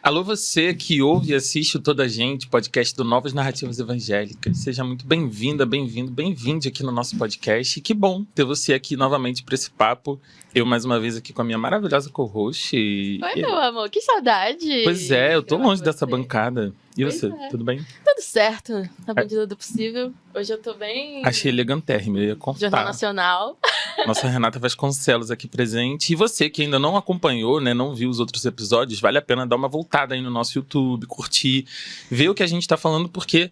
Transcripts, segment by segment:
Alô, você que ouve e assiste o Toda a Gente, podcast do Novas Narrativas Evangélicas. Seja muito bem-vinda, bem-vindo, bem-vinde aqui no nosso podcast. E que bom ter você aqui novamente para esse papo. Eu, mais uma vez, aqui com a minha maravilhosa co-host. Oi, meu amor, que saudade! Pois é, eu tô longe você. dessa bancada. E Pois você, é. tudo bem? Tudo certo, na medida do possível. Hoje eu tô bem... Achei elegantérrimo, eu ia contar. Jornal Nacional. Nossa Renata Vasconcelos aqui presente. E você que ainda não acompanhou, né, não viu os outros episódios, vale a pena dar uma voltada aí no nosso YouTube, curtir, ver o que a gente tá falando, porque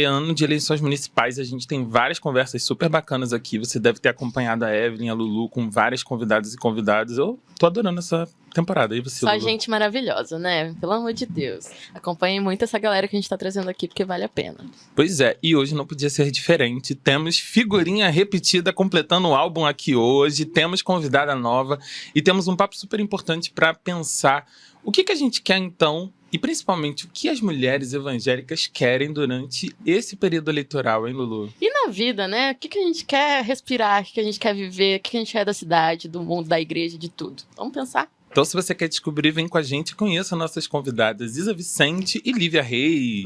ano de eleições municipais a gente tem várias conversas super bacanas aqui. Você deve ter acompanhado a Evelyn, a Lulu, com várias convidadas e convidados. Eu tô adorando essa temporada. E você, Só Lulu? gente maravilhosa, né? Pelo amor de Deus. Acompanhem muito essa galera que a gente tá trazendo aqui, porque vale a pena. Pois é, e hoje não podia ser diferente. Temos figurinha repetida completando o álbum aqui hoje, temos convidada nova e temos um papo super importante para pensar o que a gente quer então, e principalmente o que as mulheres evangélicas querem durante esse período eleitoral, hein, Lulu? E na vida, né? O que a gente quer respirar, o que a gente quer viver, o que a gente quer da cidade, do mundo, da igreja, de tudo. Vamos pensar? Então, se você quer descobrir, vem com a gente e conheça nossas convidadas Isa Vicente e Lívia Reis.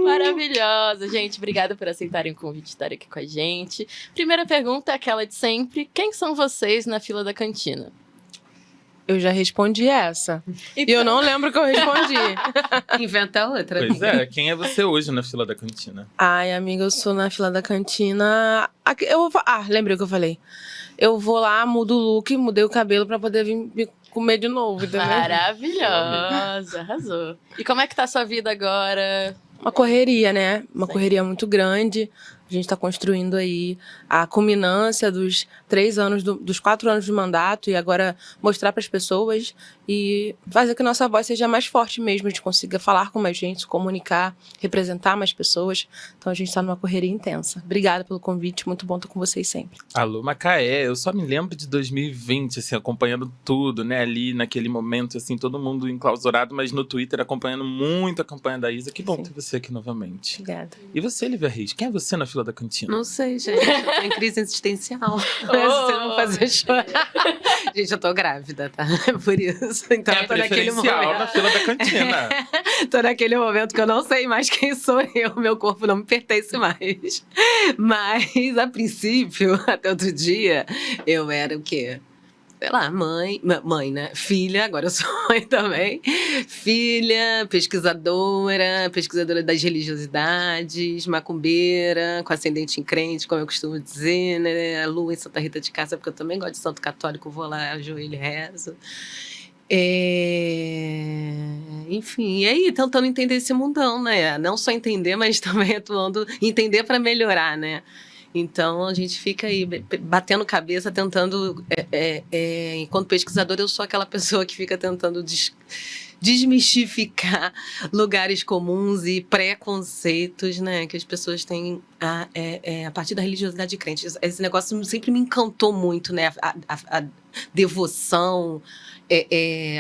Maravilhosa, gente. Obrigada por aceitarem o convite de estar aqui com a gente. Primeira pergunta é aquela de sempre. Quem são vocês na fila da cantina? Eu já respondi essa. Então... E eu não lembro que eu respondi. Inventa outra. Pois é, quem é você hoje na fila da cantina? Ai, amiga, eu sou na fila da cantina. Lembrei o que eu falei. Eu vou lá, mudo o look, mudei o cabelo pra poder vir me comer de novo, entendeu? Maravilhosa, arrasou. E como é que tá a sua vida agora? Uma correria, né? Uma correria muito grande. A gente está construindo aí a culminância dos 3 anos, dos 4 anos de mandato e agora mostrar para as pessoas e fazer que a nossa voz seja mais forte mesmo, a gente consiga falar com mais gente, se comunicar, representar mais pessoas. Então a gente está numa correria intensa. Obrigada pelo convite, muito bom estar com vocês sempre. Alô, Macaé, eu só me lembro de 2020, assim, acompanhando tudo, né, ali naquele momento, assim, todo mundo enclausurado, mas no Twitter acompanhando muito a campanha da Isa. Que bom ter você aqui novamente. Obrigada. E você, Lívia Reis, quem é você na fila da cantina? Não sei, gente. Eu tô em crise existencial. Vocês vão fazer chorar. Gente, eu tô grávida, tá? Por isso. Então, É tô naquele preferencial momento. na fila da cantina. Tô naquele momento que eu não sei mais quem sou eu. Meu corpo não me pertence mais. Mas, a princípio, até outro dia, eu era o quê? Sei lá, mãe, né? Filha, agora eu sou mãe também. Filha, pesquisadora das religiosidades, macumbeira, com ascendente em crente, como eu costumo dizer, né? A lua em Santa Rita de Cássia, porque eu também gosto de santo católico, vou lá, ajoelho e rezo. Enfim, e aí tentando entender esse mundão, né? Não só entender, mas também atuando, entender para melhorar, né? Então, a gente fica aí batendo cabeça, tentando... enquanto pesquisadora, eu sou aquela pessoa que fica tentando desmistificar lugares comuns e preconceitos, né? Que as pessoas têm a partir da religiosidade crente. Esse negócio sempre me encantou muito, né? A devoção,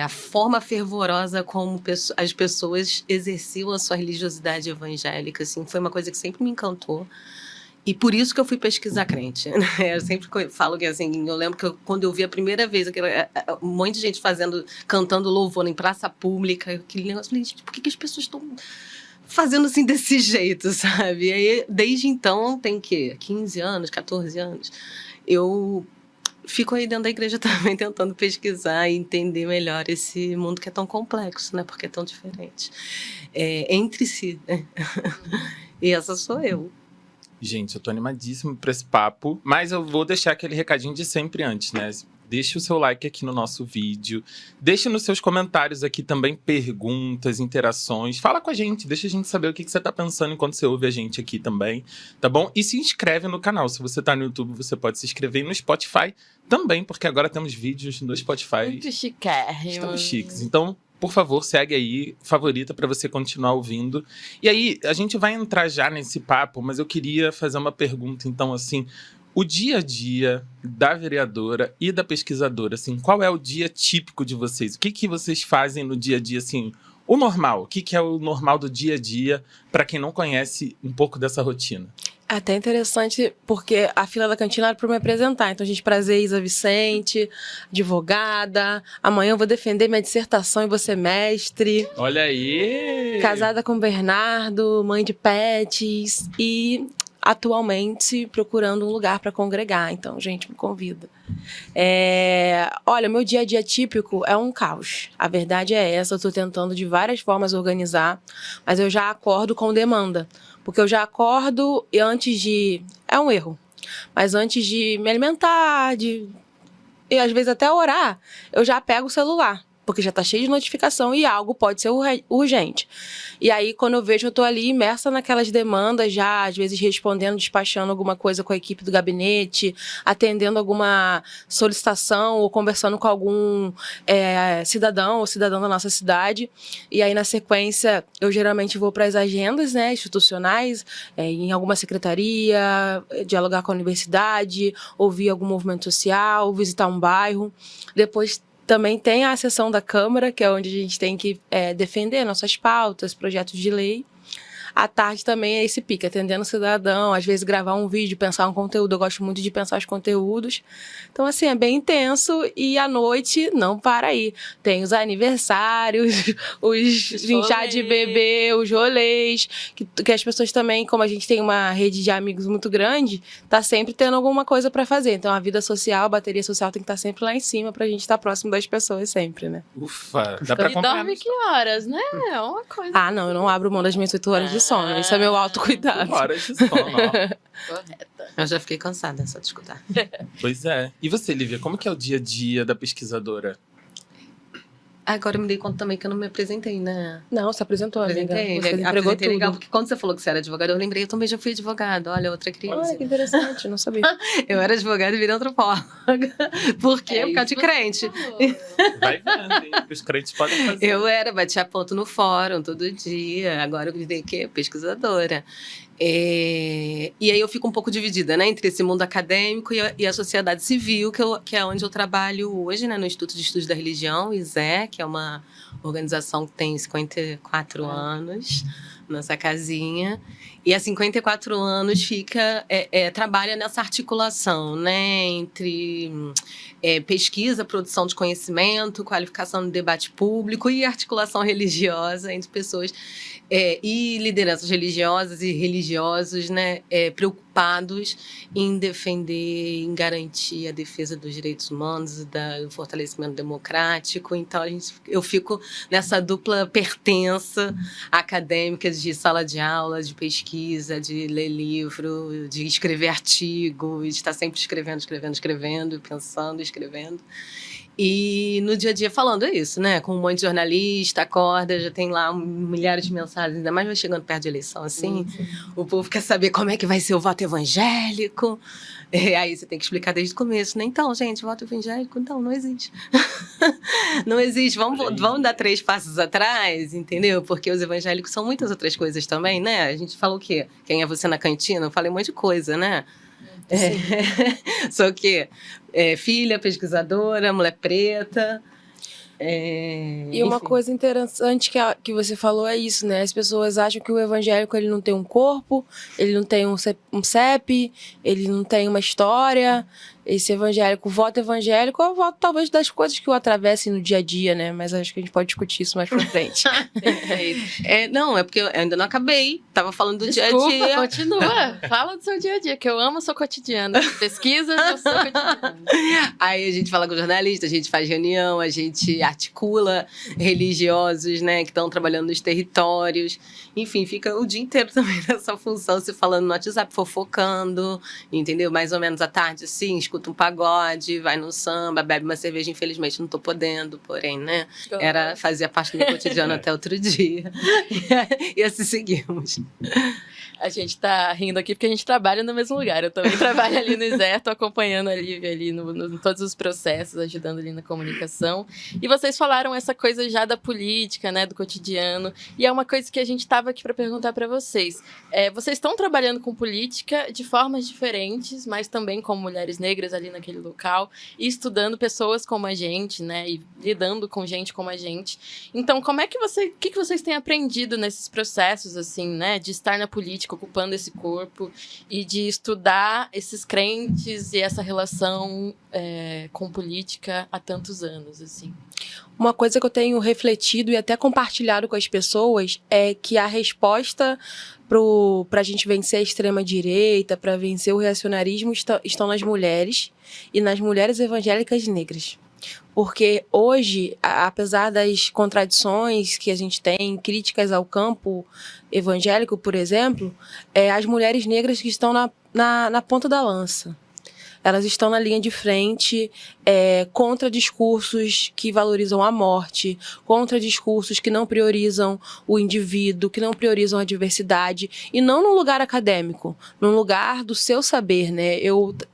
a forma fervorosa como as pessoas exerciam a sua religiosidade evangélica, assim, foi uma coisa que sempre me encantou. E por isso que eu fui pesquisar crente. Eu sempre falo que, assim, eu lembro que quando eu vi a primeira vez um monte de gente cantando louvor em praça pública, aquele negócio, eu falei, gente, por que as pessoas estão fazendo assim desse jeito, sabe? E aí, desde então, tem 15 anos, 14 anos, eu fico aí dentro da igreja também tentando pesquisar e entender melhor esse mundo que é tão complexo, né? Porque é tão diferente entre si, né? E essa sou eu. Gente, eu tô animadíssimo pra esse papo, mas eu vou deixar aquele recadinho de sempre antes, né? Deixe o seu like aqui no nosso vídeo, deixe nos seus comentários aqui também perguntas, interações, fala com a gente, deixa a gente saber o que você tá pensando enquanto você ouve a gente aqui também, tá bom? E se inscreve no canal, se você tá no YouTube, você pode se inscrever, e no Spotify também, porque agora temos vídeos no Spotify. Muito chiquérrimo. Estamos chiques, então... Por favor, segue aí, favorita, para você continuar ouvindo. E aí, a gente vai entrar já nesse papo, mas eu queria fazer uma pergunta, então, assim... O dia a dia da vereadora e da pesquisadora, assim, qual é o dia típico de vocês? O que vocês fazem no dia a dia, assim, o normal? O que é o normal do dia a dia, para quem não conhece um pouco dessa rotina? É até interessante, porque a fila da cantina era para me apresentar. Então, a gente, prazer, Isa Vicente, advogada. Amanhã eu vou defender minha dissertação e vou ser mestre. Olha aí! Casada com Bernardo, mãe de pets. E atualmente procurando um lugar para congregar. Então, gente, me convida. Olha, meu dia a dia típico é um caos. A verdade é essa, eu estou tentando de várias formas organizar, mas eu já acordo com demanda. Porque eu já acordo e antes de... É um erro. Mas antes de me alimentar, e às vezes até orar, eu já pego o celular. Porque já tá cheio de notificação e algo pode ser urgente. E aí, quando eu vejo, eu tô ali imersa naquelas demandas já, às vezes respondendo, despachando alguma coisa com a equipe do gabinete, atendendo alguma solicitação ou conversando com algum cidadão ou cidadã da nossa cidade. E aí, na sequência, eu geralmente vou para as agendas, né, institucionais, em alguma secretaria, dialogar com a universidade, ouvir algum movimento social, visitar um bairro. Depois também tem a sessão da Câmara, que é onde a gente tem que defender nossas pautas, projetos de lei. À tarde também é esse pique, atendendo o cidadão, às vezes gravar um vídeo, pensar um conteúdo. Eu gosto muito de pensar os conteúdos. Então, assim, é bem intenso. E à noite, não para aí. Tem os aniversários, os chá de bebê, os rolês, que as pessoas também, como a gente tem uma rede de amigos muito grande, tá sempre tendo alguma coisa para fazer. Então, a vida social, a bateria social tem que estar sempre lá em cima pra gente estar próximo das pessoas sempre, né? Ufa, dá pra E acompanhar. dorme que horas, né? É uma coisa. Ah, não, eu não abro mão das minhas 8 horas de sono. Isso é meu autocuidado. Horas de sono, ó. Correta. Eu já fiquei cansada só de escutar. Pois é. E você, Lívia, como que é o dia a dia da pesquisadora? Agora eu me dei conta também que eu não me apresentei, né? Não, se apresentou, amiga. Apresentei, Você entregou apresentei legal, tudo. porque quando você falou que você era advogada, eu lembrei, eu também já fui advogada. Olha, outra crise. Olha, que interessante, não sabia. Eu era advogada e virei antropóloga. Por quê? Por causa de crente. Vai vendo, hein? Que os crentes podem fazer. Eu batia ponto no fórum todo dia. Agora eu virei que pesquisadora. E aí eu fico um pouco dividida, né, entre esse mundo acadêmico e a sociedade civil, que é onde eu trabalho hoje, né, no Instituto de Estudos da Religião, ISE, que é uma organização que tem 54 anos, nossa casinha. E há 54 anos trabalha nessa articulação, né, entre pesquisa, produção de conhecimento, qualificação no debate público e articulação religiosa entre pessoas e lideranças religiosas e religiosos, né, preocupados em defender, em garantir a defesa dos direitos humanos e do fortalecimento democrático. Então, eu fico nessa dupla pertença acadêmica de sala de aula, de pesquisa, de ler livro, de escrever artigo, de estar sempre escrevendo, pensando, escrevendo. E no dia a dia falando isso, né? Com um monte de jornalista, acorda, já tem lá milhares de mensagens, ainda mais vai chegando perto de eleição, assim. O povo quer saber como é que vai ser o voto evangélico. Aí você tem que explicar desde o começo, né? Então, gente, voto evangélico, então, não existe. Não existe. Vamos dar 3 passos atrás, entendeu? Porque os evangélicos são muitas outras coisas também, né? A gente falou o quê? Quem é você na cantina? Eu falei um monte de coisa, né? Só que filha, pesquisadora, mulher preta. E uma enfim. coisa interessante que você falou é isso, né? As pessoas acham que o evangélico ele não tem um corpo, ele não tem um CEP, ele não tem uma história. Esse evangélico, o voto evangélico é o voto talvez das coisas que o atravessem no dia a dia, né? Mas acho que a gente pode discutir isso mais pra frente. Não, é porque eu ainda não acabei. Tava falando do Desculpa, dia a dia. continua. Fala do seu dia a dia, que eu amo o seu cotidiano. Pesquisa, eu sou cotidiano. Aí a gente fala com jornalista, a gente faz reunião, a gente articula religiosos, né, que estão trabalhando nos territórios. Enfim, fica o dia inteiro também nessa função, se falando no WhatsApp, fofocando, entendeu? Mais ou menos à tarde, assim, escuta um pagode, vai no samba, bebe uma cerveja, infelizmente não tô podendo, porém, né? Fazia parte do meu cotidiano até outro dia. E assim seguimos. A gente tá rindo aqui porque a gente trabalha no mesmo lugar. Eu também trabalho ali no ISE, tô acompanhando a Lívia ali em todos os processos, ajudando ali na comunicação. E vocês falaram essa coisa já da política, né, do cotidiano. E é uma coisa que a gente tava aqui para perguntar para vocês. Vocês estão trabalhando com política de formas diferentes, mas também como mulheres negras ali naquele local, e estudando pessoas como a gente, né, e lidando com gente como a gente. Então, o que vocês têm aprendido nesses processos, assim, né? De estar na política, ocupando esse corpo e de estudar esses crentes e essa relação com política há tantos anos, assim. Uma coisa que eu tenho refletido e até compartilhado com as pessoas é que a resposta para a gente vencer a extrema-direita, para vencer o reacionarismo, estão nas mulheres e nas mulheres evangélicas negras. Porque hoje, apesar das contradições que a gente tem, críticas ao campo evangélico, por exemplo, as mulheres negras que estão na ponta da lança. Elas estão na linha de frente contra discursos que valorizam a morte, contra discursos que não priorizam o indivíduo, que não priorizam a diversidade, e não num lugar acadêmico, num lugar do seu saber, né?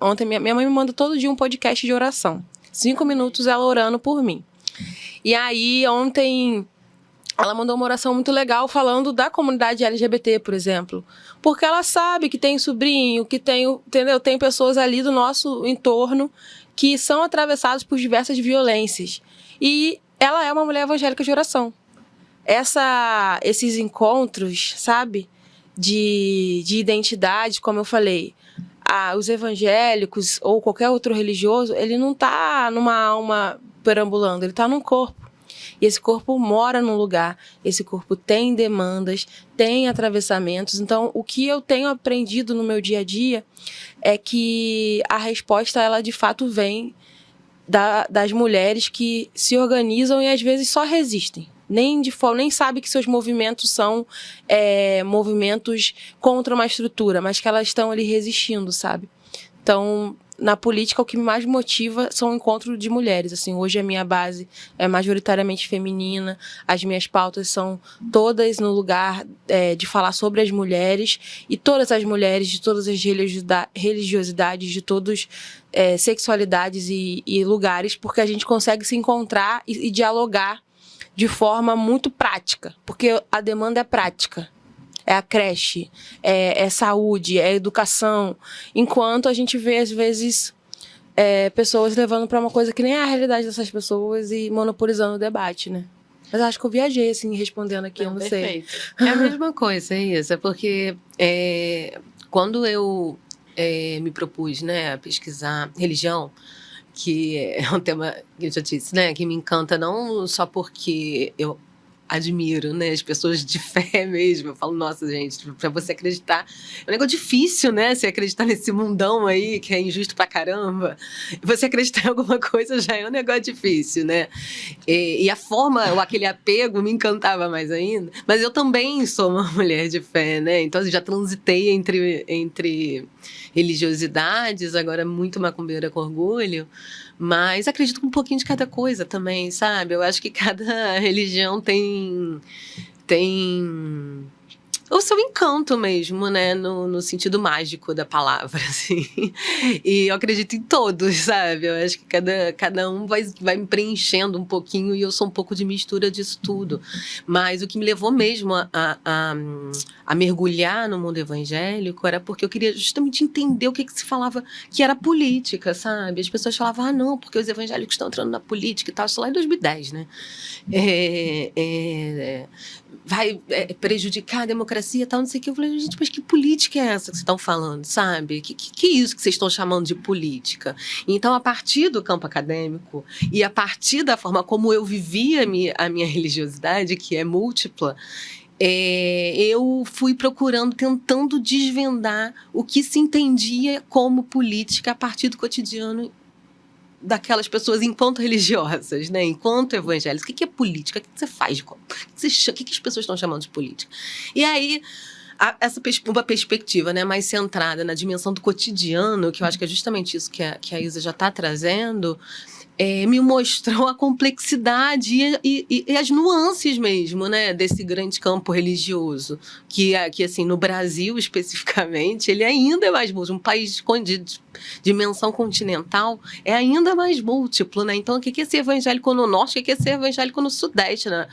Ontem minha mãe me manda todo dia um podcast de oração. 5 minutos ela orando por mim. E aí, ontem, ela mandou uma oração muito legal falando da comunidade LGBT, por exemplo. Porque ela sabe que tem sobrinho, que tem pessoas ali do nosso entorno que são atravessadas por diversas violências. E ela é uma mulher evangélica de oração. Esses encontros, sabe, de identidade, como eu falei, os evangélicos ou qualquer outro religioso, ele não está numa alma perambulando, ele está num corpo. E esse corpo mora num lugar, esse corpo tem demandas, tem atravessamentos. Então, o que eu tenho aprendido no meu dia a dia é que a resposta, ela de fato vem das mulheres que se organizam e às vezes só resistem. Nem sabe que seus movimentos são movimentos contra uma estrutura, mas que elas estão ali resistindo, sabe? Então, na política, o que mais motiva são o encontro de mulheres. Assim, hoje a minha base é majoritariamente feminina, as minhas pautas são todas no lugar de falar sobre as mulheres, e todas as mulheres de todas as religiosidades, de todas sexualidades e lugares, porque a gente consegue se encontrar e dialogar de forma muito prática, porque a demanda é prática. É a creche, é saúde, é educação. Enquanto a gente vê, às vezes, pessoas levando para uma coisa que nem é a realidade dessas pessoas e monopolizando o debate, né? Mas acho que eu viajei, assim, respondendo aqui, eu não sei. É a mesma coisa, é isso. É porque quando eu me propus, né, a pesquisar religião, que é um tema que eu já disse, né, que me encanta não só porque eu admiro, né, as pessoas de fé mesmo. Eu falo, nossa, gente, pra você acreditar, é um negócio difícil, né, você acreditar nesse mundão aí que é injusto pra caramba. Você acreditar em alguma coisa já é um negócio difícil, né, e a forma, ou aquele apego me encantava mais ainda. Mas eu também sou uma mulher de fé, né, então eu já transitei entre religiosidades, agora muito macumbeira com orgulho, mas acredito um pouquinho de cada coisa também, sabe? Eu acho que cada religião tem o seu encanto mesmo, né? No sentido mágico da palavra, assim. E eu acredito em todos, sabe? Eu acho que cada um vai me preenchendo um pouquinho e eu sou um pouco de mistura disso tudo. Mas o que me levou mesmo a mergulhar no mundo evangélico era porque eu queria justamente entender o que se falava que era política, sabe? As pessoas falavam, não, porque os evangélicos estão entrando na política e tal. Isso lá em 2010, né? Vai prejudicar a democracia e tal, não sei o que. Eu falei, gente, mas que política é essa que vocês estão falando, sabe? Que é isso que vocês estão chamando de política? Então, a partir do campo acadêmico e a partir da forma como eu vivia a minha religiosidade, que é múltipla, eu fui tentando desvendar o que se entendia como política a partir do cotidiano daquelas pessoas enquanto religiosas, né? Enquanto evangélicas. O que é política? O que você faz? O que as pessoas estão chamando de política? E aí, uma perspectiva, né, mais centrada na dimensão do cotidiano, que eu acho que é justamente isso que a Isa já está trazendo, me mostrou a complexidade e as nuances mesmo, né, desse grande campo religioso, que assim, no Brasil especificamente, ele ainda é mais múltiplo. Um país de dimensão continental é ainda mais múltiplo, né? Então, o que é ser evangélico no norte, o que é ser evangélico no sudeste, né?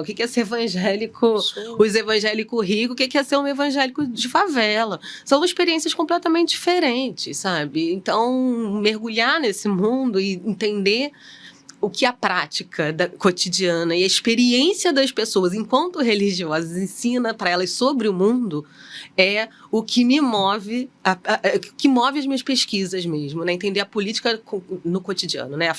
O que é ser evangélico, os evangélicos ricos, o que é ser um evangélico de favela? São experiências completamente diferentes, sabe? Então, mergulhar nesse mundo e entender o que a prática cotidiana e a experiência das pessoas enquanto religiosas ensina para elas sobre o mundo é o que me move, que move as minhas pesquisas mesmo, né? Entender a política no cotidiano, né?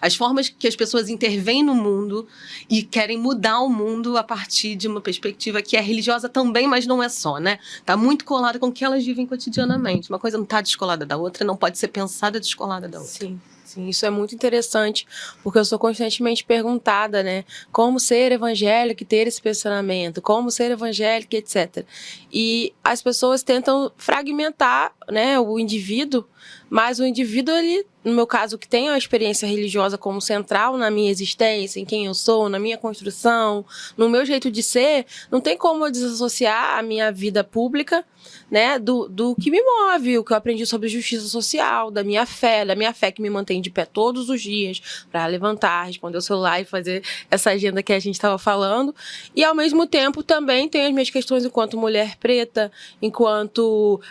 As formas que as pessoas intervêm no mundo e querem mudar o mundo a partir de uma perspectiva que é religiosa também, mas não é só, né? Está muito colada com o que elas vivem cotidianamente. Uma coisa não está descolada da outra, não pode ser pensada descolada da outra. Sim. Sim, isso é muito interessante, porque eu sou constantemente perguntada, né? Como ser evangélico e ter esse pensamento, como ser evangélico, etc. E as pessoas tentam fragmentar, né, o indivíduo, mas o indivíduo, ele, no meu caso, que tem a experiência religiosa como central na minha existência, em quem eu sou, na minha construção, no meu jeito de ser, não tem como eu desassociar a minha vida pública, né, do que me move, o que eu aprendi sobre justiça social, da minha fé que me mantém de pé todos os dias para levantar, responder o celular e fazer essa agenda que a gente estava falando. E, ao mesmo tempo, também tenho as minhas questões enquanto mulher preta, enquanto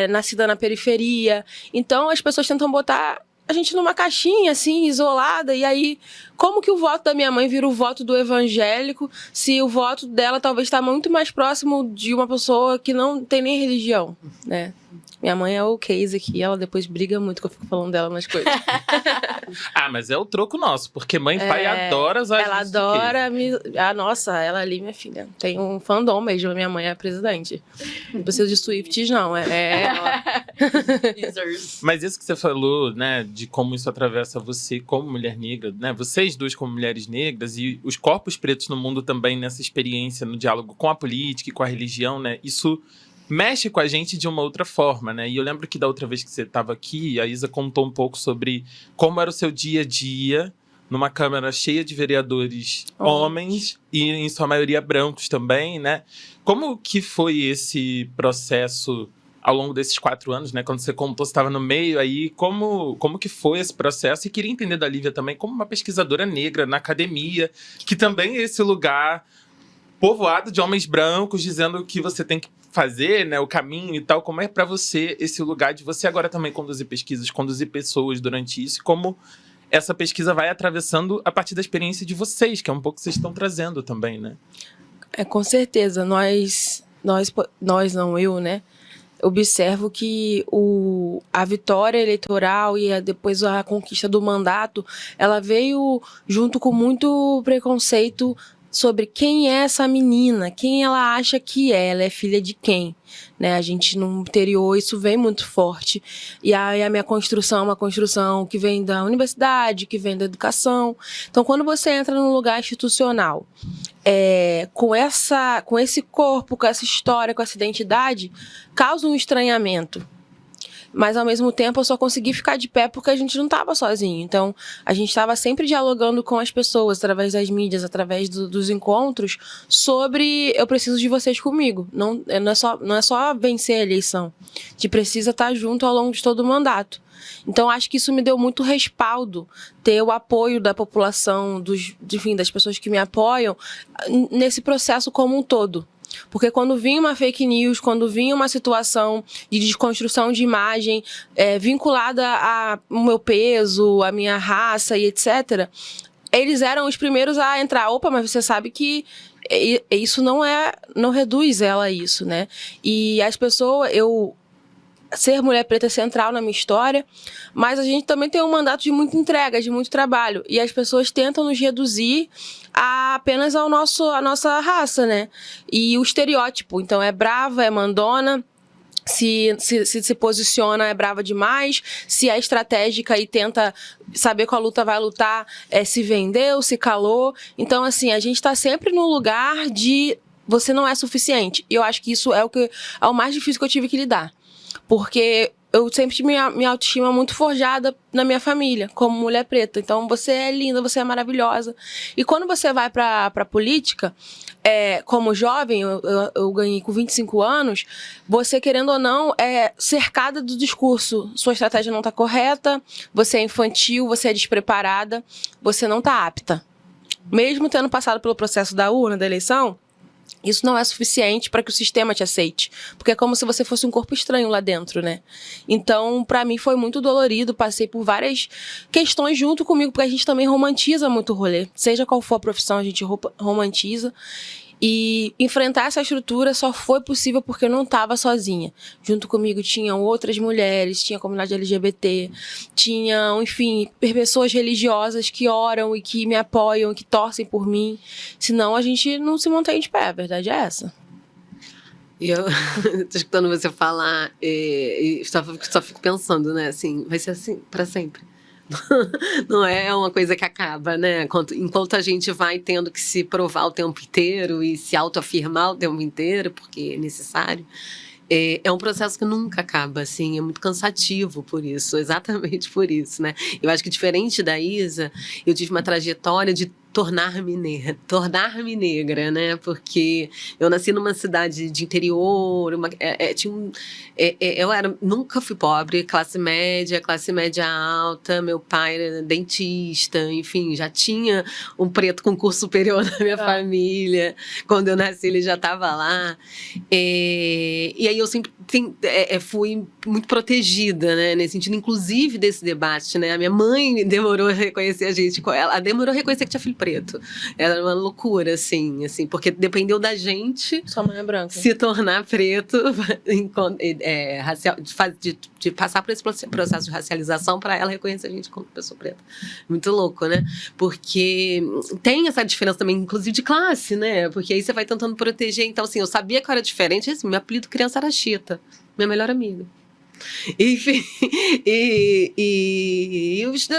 nascida na periferia. Então, as pessoas tentam botar a gente numa caixinha, assim, isolada, e aí, como que o voto da minha mãe vira o voto do evangélico, se o voto dela talvez está muito mais próximo de uma pessoa que não tem nem religião, né? Minha mãe é o case aqui, ela depois briga muito que eu fico falando dela nas coisas. Mas é o troco nosso, porque mãe e pai adora as Ela adora nossa, ela ali, minha filha, tem um fandom mesmo, minha mãe é a presidente. Não precisa de Swifties, não, Mas isso que você falou, né, de como isso atravessa você como mulher negra, né, vocês duas como mulheres negras e os corpos pretos no mundo também nessa experiência, no diálogo com a política e com a religião, né, isso mexe com a gente de uma outra forma, né? E eu lembro que da outra vez que você estava aqui, a Isa contou um pouco sobre como era o seu dia a dia numa Câmara cheia de vereadores homens e, em sua maioria, brancos também, né? Como que foi esse processo ao longo desses 4 anos, né? Quando você contou, você estava no meio aí, como que foi esse processo? E queria entender da Lívia também, como uma pesquisadora negra na academia, que também é esse lugar povoado de homens brancos dizendo o que você tem que fazer, né, o caminho e tal. Como é para você esse lugar de você agora também conduzir pesquisas, conduzir pessoas durante isso, e como essa pesquisa vai atravessando a partir da experiência de vocês, que é um pouco que vocês estão trazendo também, né? Com certeza, eu, né, observo que a vitória eleitoral e depois a conquista do mandato, ela veio junto com muito preconceito sobre quem é essa menina, quem ela acha que ela é filha de quem, né? A gente no interior, isso vem muito forte. E aí a minha construção é uma construção que vem da universidade, que vem da educação. Então, quando você entra num lugar institucional, com esse corpo, com essa história, com essa identidade, causa um estranhamento. Mas, ao mesmo tempo, eu só consegui ficar de pé porque a gente não estava sozinho. Então, a gente estava sempre dialogando com as pessoas, através das mídias, através dos encontros, sobre eu preciso de vocês comigo. Não é só vencer a eleição. A gente precisa estar junto ao longo de todo o mandato. Então, acho que isso me deu muito respaldo, ter o apoio da população, das pessoas que me apoiam, nesse processo como um todo. Porque quando vinha uma fake news, quando vinha uma situação de desconstrução de imagem vinculada ao meu peso, à minha raça e etc., eles eram os primeiros a entrar. Opa, mas você sabe que isso não reduz ela a isso, né? E as pessoas, ser mulher preta é central na minha história, mas a gente também tem um mandato de muita entrega, de muito trabalho. E as pessoas tentam nos reduzir apenas a nossa raça, né? E o estereótipo. Então, é brava, é mandona, se posiciona, é brava demais, se é estratégica e tenta saber qual luta vai lutar, se vendeu, se calou. Então, assim, a gente está sempre no lugar de você não é suficiente. E eu acho que isso é o mais difícil que eu tive que lidar. Porque eu sempre tive minha autoestima muito forjada na minha família, como mulher preta. Então, você é linda, você é maravilhosa. E quando você vai para a política, como jovem, eu ganhei com 25 anos, você, querendo ou não, é cercada do discurso. Sua estratégia não está correta, você é infantil, você é despreparada, você não está apta. Mesmo tendo passado pelo processo da urna, da eleição, isso não é suficiente para que o sistema te aceite. Porque é como se você fosse um corpo estranho lá dentro, né? Então, para mim, foi muito dolorido. Passei por várias questões junto comigo, porque a gente também romantiza muito o rolê. Seja qual for a profissão, a gente romantiza. E enfrentar essa estrutura só foi possível porque eu não estava sozinha. Junto comigo tinham outras mulheres, tinha a comunidade LGBT, tinham, enfim, pessoas religiosas que oram e que me apoiam, que torcem por mim. Senão a gente não se mantém de pé, a verdade é essa. E eu tô escutando você falar e só fico pensando, né, assim, vai ser assim para sempre. Não é uma coisa que acaba, né? Enquanto a gente vai tendo que se provar o tempo inteiro e se autoafirmar o tempo inteiro, porque é necessário, é um processo que nunca acaba, assim, é muito cansativo por isso, exatamente por isso, né? Eu acho que diferente da Isa, eu tive uma trajetória de tornar-me negra, né? Porque eu nasci numa cidade de interior, nunca fui pobre, classe média alta, meu pai era dentista, enfim, já tinha um preto com curso superior na minha família. Quando eu nasci, ele já estava lá. E aí eu sempre fui muito protegida, né? Nesse sentido, inclusive desse debate, né? A minha mãe demorou a reconhecer a gente, ela demorou a reconhecer que tinha filho preto. Era uma loucura, assim, porque dependeu da gente. Sua mãe é branca. Se tornar preto, de passar por esse processo de racialização para ela reconhecer a gente como pessoa preta. Muito louco, né? Porque tem essa diferença também, inclusive de classe, né? Porque aí você vai tentando proteger. Então, assim, eu sabia que eu era diferente. Assim, meu apelido criança era Chita, minha melhor amiga. Enfim,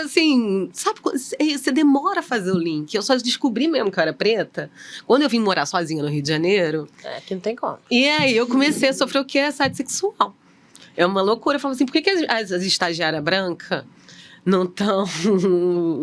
assim, sabe, você demora a fazer o link. Eu só descobri mesmo que eu era preta quando eu vim morar sozinha no Rio de Janeiro. Que não tem como. E aí eu comecei a sofrer o que é assédio sexual. É uma loucura. Eu falo assim, por que as estagiárias brancas não estão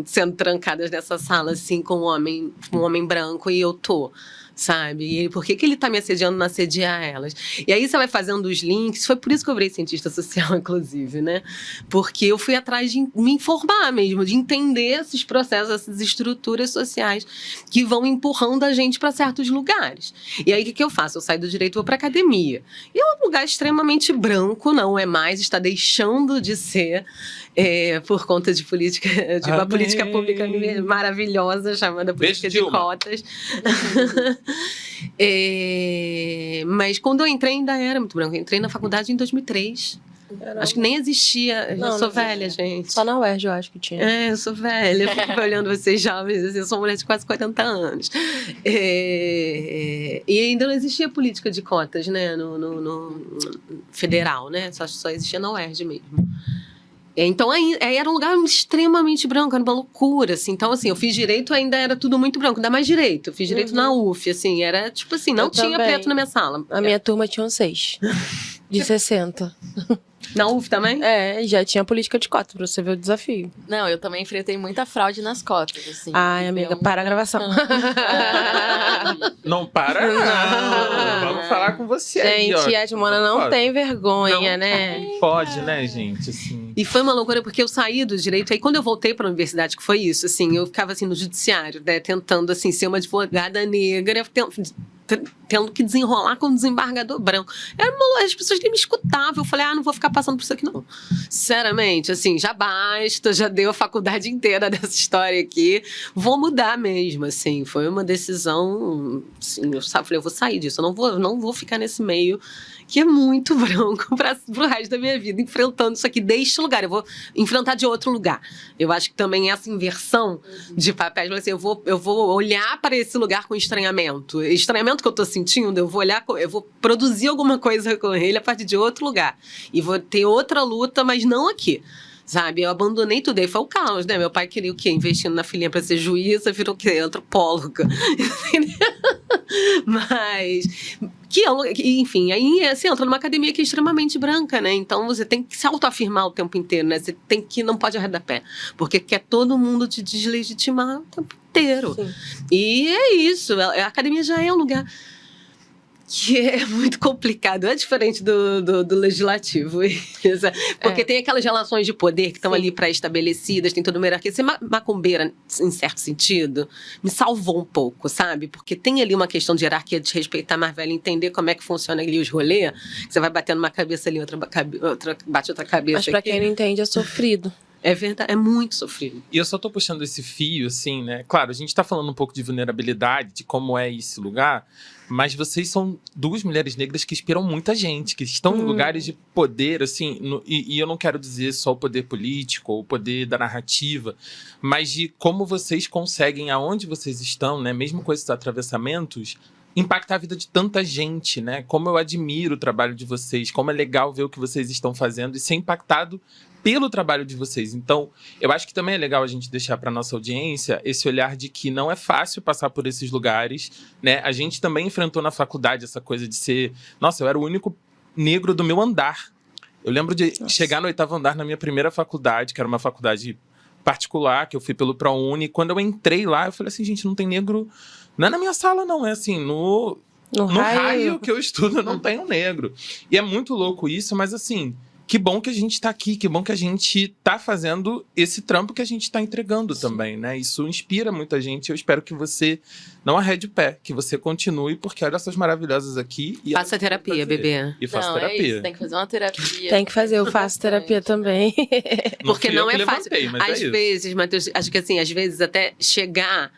sendo trancadas nessa sala assim com um homem branco e eu tô? Sabe? E por que ele tá me assediando, não assediar elas? E aí você vai fazendo os links. Foi por isso que eu virei cientista social, inclusive, né? Porque eu fui atrás de me informar mesmo, de entender esses processos, essas estruturas sociais que vão empurrando a gente para certos lugares. E aí o que eu faço? Eu saio do direito e vou para academia. E é um lugar extremamente branco, não é mais, está deixando de ser, por conta de política, de uma política pública maravilhosa chamada política de cotas. Mas quando eu entrei ainda era muito branco. Eu entrei na faculdade em 2003. Acho que nem existia. Eu sou velha, gente. Só na UERJ eu acho que tinha. Eu sou velha. Eu fico olhando vocês jovens. Assim, eu sou uma mulher de quase 40 anos. E ainda não existia política de cotas, né? No federal, né? Só existia na UERJ mesmo. Então, aí era um lugar extremamente branco, era uma loucura, assim. Então, assim, eu fiz direito, ainda era tudo muito branco. Ainda mais direito. Eu fiz direito na UF, assim. Era, tipo assim, não tinha preto na minha sala. A minha turma tinha 6. De 60. Na UF também? Já tinha política de cota, pra você ver o desafio. Não, eu também enfrentei muita fraude nas cotas, assim. Ai, amiga, para a gravação. Não para, não. Vamos falar com você aí, ó. Gente, a Edmona não tem vergonha, né? Pode, né, gente? Assim. E foi uma loucura, porque eu saí do direito, aí quando eu voltei para a universidade, que foi isso, assim, eu ficava, assim, no judiciário, né, tentando, assim, ser uma advogada negra, tendo que desenrolar com um desembargador branco. As pessoas nem me escutavam. Eu falei, não vou ficar passando por isso aqui, não. Sinceramente, assim, já basta, já deu a faculdade inteira dessa história aqui. Vou mudar mesmo, assim. Foi uma decisão, assim, eu falei, eu vou sair disso. Eu não vou ficar nesse meio que é muito branco pro resto da minha vida, enfrentando isso aqui deste lugar. Eu vou enfrentar de outro lugar. Eu acho que também essa inversão de papéis, assim, eu vou olhar para esse lugar com estranhamento. Estranhamento que eu tô sentindo, eu vou produzir alguma coisa com ele a partir de outro lugar. E vou ter outra luta, mas não aqui. Sabe, eu abandonei tudo, aí foi o caos, né? Meu pai queria o quê? Investindo na filhinha pra ser juíza, virou o quê? Antropóloga. Mas, enfim, aí você entra numa academia que é extremamente branca, né? Então você tem que se autoafirmar o tempo inteiro, né? Você não pode arredar pé, porque quer todo mundo te deslegitimar o tempo inteiro. Sim. E é isso, a academia já é um lugar que é muito complicado. É diferente do legislativo. Porque tem aquelas relações de poder que estão ali pré-estabelecidas, tem toda uma hierarquia. Ser macumbeira, em certo sentido, me salvou um pouco, sabe? Porque tem ali uma questão de hierarquia, de respeitar mais velho, entender como é que funciona ali os rolês. Você vai batendo uma cabeça ali, outra bate outra cabeça. Mas pra quem não entende, é sofrido. É verdade, é muito sofrido. E eu só tô puxando esse fio, assim, né? Claro, a gente tá falando um pouco de vulnerabilidade, de como é esse lugar, mas vocês são duas mulheres negras que inspiram muita gente, que estão em lugares de poder, assim, e eu não quero dizer só o poder político ou o poder da narrativa, mas de como vocês conseguem, aonde vocês estão, né? Mesmo com esses atravessamentos, impactar a vida de tanta gente, né? Como eu admiro o trabalho de vocês, como é legal ver o que vocês estão fazendo e ser impactado pelo trabalho de vocês. Então, eu acho que também é legal a gente deixar para nossa audiência esse olhar de que não é fácil passar por esses lugares, né? A gente também enfrentou na faculdade essa coisa de ser... Nossa, eu era o único negro do meu andar. Eu lembro de chegar no 8º andar na minha primeira faculdade, que era uma faculdade particular, que eu fui pelo ProUni. Quando eu entrei lá, eu falei assim, gente, não tem negro... Não é na minha sala, não. É assim, no raio que eu estudo, não tem um negro. E é muito louco isso, mas assim... Que bom que a gente tá aqui, que bom que a gente tá fazendo esse trampo que a gente tá entregando também, né? Isso inspira muita gente. Eu espero que você não arrede o pé, que você continue, porque olha essas maravilhosas aqui. E faça terapia, bebê. E faça Não, terapia. É isso, tem que fazer uma terapia. Tem que fazer, eu faço terapia também. Porque não é fácil. Mas às vezes, Matheus, acho que assim, às vezes até chegar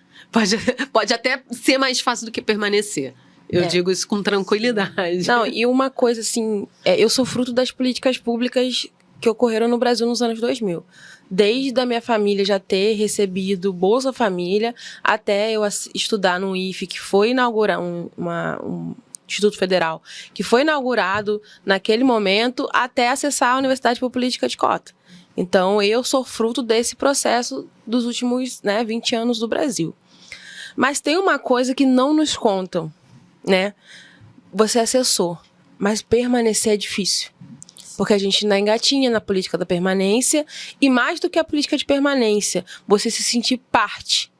pode até ser mais fácil do que permanecer. Eu digo isso com tranquilidade. Não, e uma coisa assim, eu sou fruto das políticas públicas que ocorreram no Brasil nos anos 2000. Desde a minha família já ter recebido Bolsa Família, até eu estudar no IFE, que foi inaugurar um Instituto Federal, que foi inaugurado naquele momento, até acessar a Universidade por Política de Cota. Então, eu sou fruto desse processo dos últimos 20 anos do Brasil. Mas tem uma coisa que não nos contam, né? Você é assessor, mas permanecer é difícil. Porque a gente ainda engatinha na política da permanência, e mais do que a política de permanência, você se sentir parte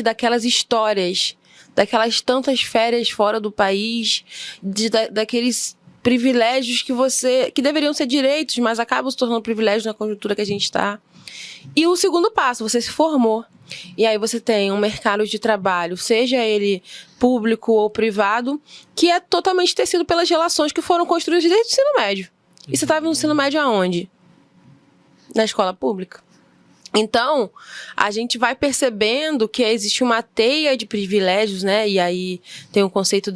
daquelas histórias, daquelas tantas férias fora do país, daqueles privilégios que deveriam ser direitos, mas acabam se tornando privilégios na conjuntura que a gente está. E o segundo passo, você se formou. E aí você tem um mercado de trabalho, seja ele público ou privado, que é totalmente tecido pelas relações que foram construídas desde o ensino médio. E você estava no ensino médio aonde? Na escola pública. Então, a gente vai percebendo que existe uma teia de privilégios, né? E aí tem o conceito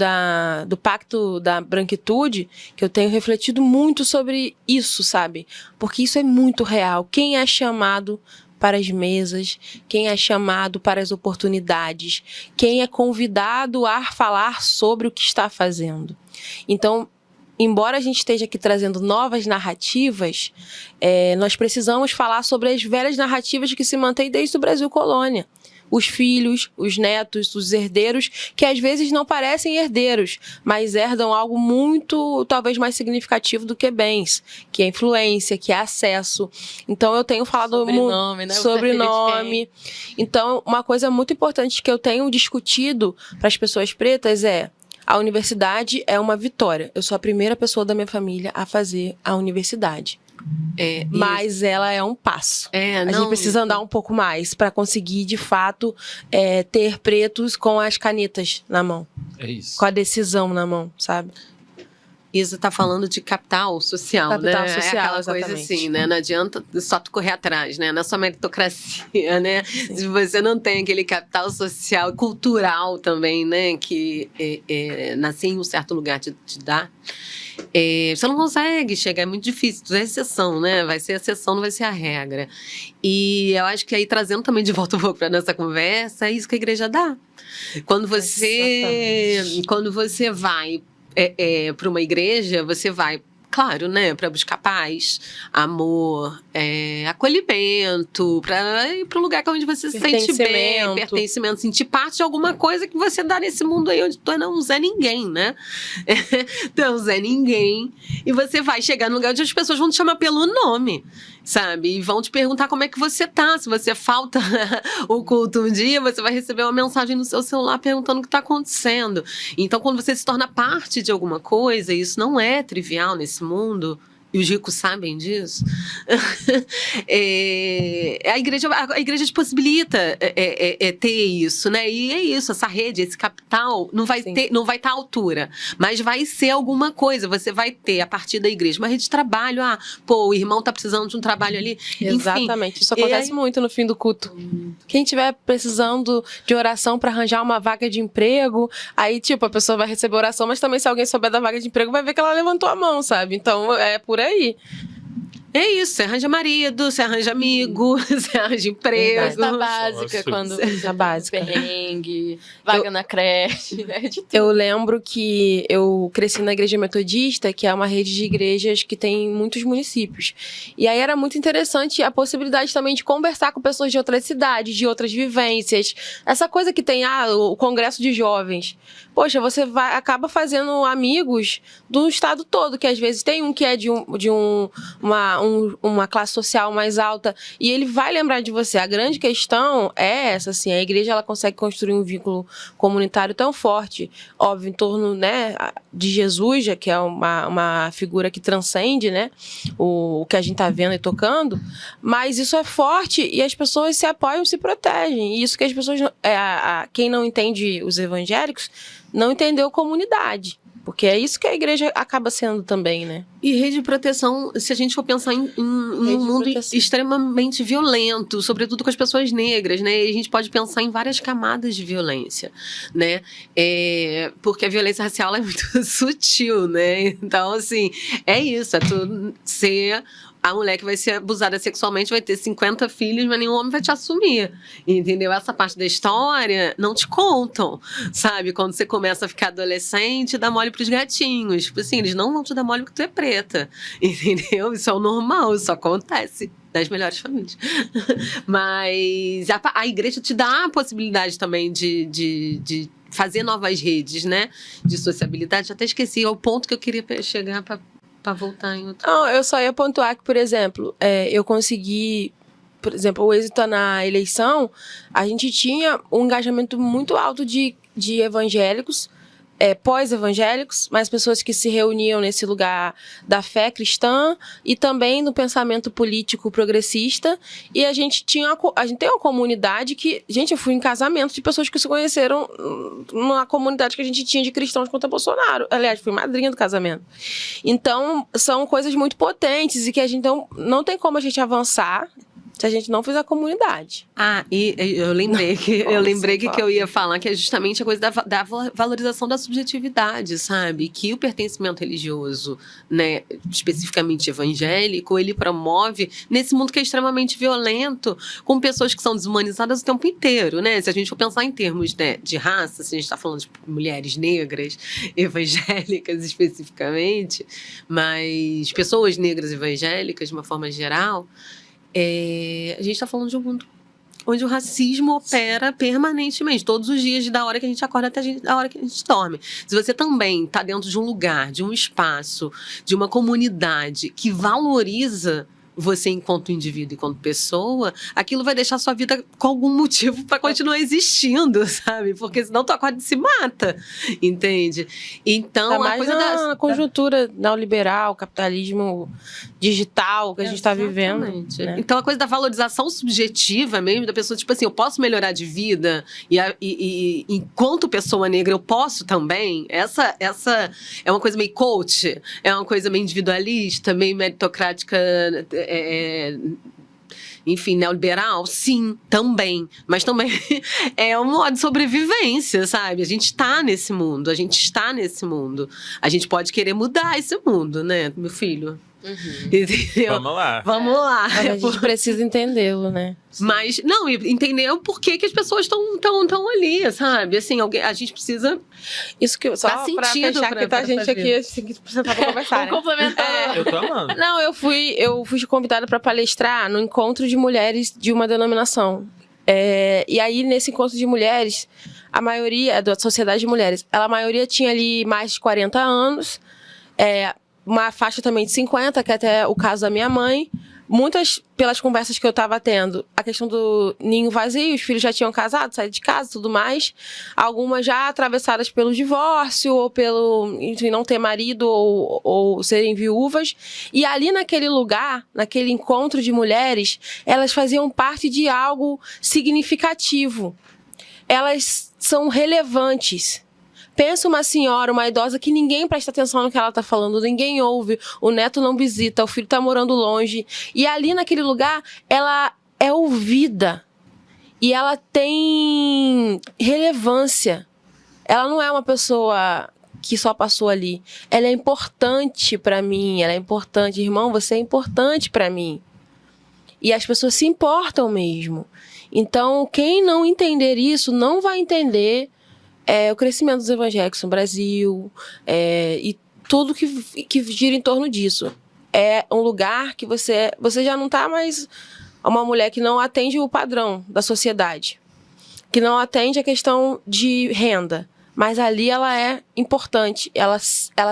do pacto da branquitude, que eu tenho refletido muito sobre isso, sabe? Porque isso é muito real. Quem é chamado para as mesas, quem é chamado para as oportunidades, quem é convidado a falar sobre o que está fazendo. Então, embora a gente esteja aqui trazendo novas narrativas, nós precisamos falar sobre as velhas narrativas que se mantêm desde o Brasil colônia. Os filhos, os netos, os herdeiros, que às vezes não parecem herdeiros, mas herdam algo muito, talvez, mais significativo do que bens, que é influência, que é acesso. Então, eu tenho falado sobrenome, né? Sobrenome. Então, uma coisa muito importante que eu tenho discutido para as pessoas pretas é: a universidade é uma vitória. Eu sou a primeira pessoa da minha família a fazer a universidade. Mas ela é um passo. A gente precisa andar um pouco mais para conseguir, de fato, ter pretos com as canetas na mão. É isso. Com a decisão na mão, sabe? Isa tá falando de capital social, né? Capital social, aquela exatamente. coisa assim, né? Não adianta só tu correr atrás, né? Não é só meritocracia, né? Sim. Se você não tem aquele capital social e cultural também, né? Que nascer em um certo lugar te dá. Você não consegue chegar, é muito difícil. Tu é exceção, né? Vai ser a exceção, não vai ser a regra. E eu acho que aí, trazendo também de volta um pouco para nossa conversa, é isso que a igreja dá. Quando você vai para uma igreja, você vai, claro, né, para buscar paz, amor, acolhimento, para ir para um lugar onde você se sente bem, pertencimento, sentir parte de alguma coisa que você dá nesse mundo aí onde tu não é um Zé Ninguém, né? Tu é um Zé Ninguém, e você vai chegar num lugar onde as pessoas vão te chamar pelo nome. sabe? E vão te perguntar como é que você tá. Se você falta o culto um dia, você vai receber uma mensagem no seu celular perguntando o que está acontecendo. Então, quando você se torna parte de alguma coisa, e isso não é trivial nesse mundo, e os ricos sabem disso, a igreja te possibilita ter isso, né? E é isso, essa rede, esse capital não vai estar à altura, mas vai ser alguma coisa. Você vai ter, a partir da igreja, uma rede de trabalho. O irmão tá precisando de um trabalho ali. Exatamente, enfim, isso acontece muito no fim do culto. Quem estiver precisando de oração para arranjar uma vaga de emprego, aí, tipo, a pessoa vai receber oração, mas também se alguém souber da vaga de emprego, vai ver que ela levantou a mão, sabe? Então, é por aí. É isso, você arranja marido, você arranja amigo, você arranja emprego. Cesta básica, quando Cesta básica. perrengue, vaga na creche, né? De tudo. Eu lembro que eu cresci na igreja metodista, que é uma rede de igrejas que tem muitos municípios. E aí era muito interessante a possibilidade também de conversar com pessoas de outras cidades, de outras vivências. Essa coisa que tem, o congresso de jovens. Poxa, você acaba fazendo amigos do estado todo, que às vezes tem um que é de uma classe social mais alta, e ele vai lembrar de você. A grande questão é essa, assim, a igreja ela consegue construir um vínculo comunitário tão forte, óbvio, em torno, né, de Jesus, que é uma figura que transcende, né, o que a gente está vendo e tocando, mas isso é forte e as pessoas se apoiam, se protegem. E isso que as pessoas, quem não entende os evangélicos, não entendeu comunidade. Porque é isso que a igreja acaba sendo também, né? E rede de proteção, se a gente for pensar em um mundo extremamente violento, sobretudo com as pessoas negras, né? E a gente pode pensar em várias camadas de violência, né? Porque a violência racial é muito sutil, né? Então, assim, é isso. É tu ser... A mulher que vai ser abusada sexualmente vai ter 50 filhos, mas nenhum homem vai te assumir, entendeu? Essa parte da história não te contam, sabe? Quando você começa a ficar adolescente, dá mole pros gatinhos. Tipo assim, eles não vão te dar mole porque tu é preta, entendeu? Isso é o normal, isso acontece das melhores famílias. Mas a igreja te dá a possibilidade também de fazer novas redes, né? De sociabilidade. Até esqueci, é o ponto que eu queria chegar para voltar em outro. Não, eu só ia pontuar que, por exemplo, eu consegui, por exemplo, o êxito na eleição, a gente tinha um engajamento muito alto de evangélicos, pós-evangélicos, mas pessoas que se reuniam nesse lugar da fé cristã e também no pensamento político progressista. E a gente tem uma comunidade que... Gente, eu fui em casamento de pessoas que se conheceram numa comunidade que a gente tinha de cristãos contra Bolsonaro. Aliás, fui madrinha do casamento. Então, são coisas muito potentes e que a gente não tem como a gente avançar se a gente não fizer a comunidade. E eu lembrei que eu ia falar que é justamente a coisa da valorização da subjetividade, sabe? Que o pertencimento religioso, né, especificamente evangélico, ele promove nesse mundo que é extremamente violento, com pessoas que são desumanizadas o tempo inteiro, né? Se a gente for pensar em termos, né, de raça, se a gente está falando de mulheres negras, evangélicas especificamente, mas pessoas negras evangélicas, de uma forma geral, a gente está falando de um mundo onde o racismo opera permanentemente, todos os dias, da hora que a gente acorda até a hora que a gente dorme. Se você também está dentro de um lugar, de um espaço, de uma comunidade que valoriza você enquanto indivíduo, enquanto pessoa, aquilo vai deixar sua vida com algum motivo para continuar existindo, sabe? Porque senão tu acorda e se mata, entende? Então, a coisa da conjuntura neoliberal, capitalismo digital que a gente está vivendo. Né? Então, a coisa da valorização subjetiva mesmo, da pessoa, tipo assim, eu posso melhorar de vida e enquanto pessoa negra eu posso também. Essa é uma coisa meio coach, é uma coisa meio individualista, meio meritocrática, enfim, neoliberal, sim, também. Mas também é um modo de sobrevivência, sabe? A gente está nesse mundo, a gente pode querer mudar esse mundo, né, meu filho? Entendeu? Vamos lá. Mas a gente precisa entendê-lo, né? Mas, não, entender o porquê que as pessoas estão ali, sabe? Assim, a gente precisa... Isso que só pra fechar que tá a gente aqui, tem que sentar pra conversar, né? Complementar. Eu tô amando. Não, eu fui convidada para palestrar no encontro de mulheres de uma denominação. E aí, nesse encontro de mulheres, a maioria, da sociedade de mulheres, a maioria tinha ali mais de 40 anos, uma faixa também de 50, que é até o caso da minha mãe, muitas, pelas conversas que eu tava tendo, a questão do ninho vazio, os filhos já tinham casado, saído de casa e tudo mais. Algumas já atravessadas pelo divórcio, ou pelo, enfim, não ter marido, ou serem viúvas. E ali naquele lugar, naquele encontro de mulheres, elas faziam parte de algo significativo. Elas são relevantes. Pensa uma senhora, uma idosa que ninguém presta atenção no que ela tá falando, ninguém ouve, o neto não visita, o filho tá morando longe. E ali naquele lugar, ela é ouvida. E ela tem relevância. Ela não é uma pessoa que só passou ali. Ela é importante pra mim, ela é importante. Irmão, você é importante pra mim. E as pessoas se importam mesmo. Então, quem não entender isso, não vai entender o crescimento dos evangélicos no Brasil, e tudo que gira em torno disso. É um lugar que você já não está mais uma mulher que não atende o padrão da sociedade, que não atende a questão de renda, mas ali ela é importante, ela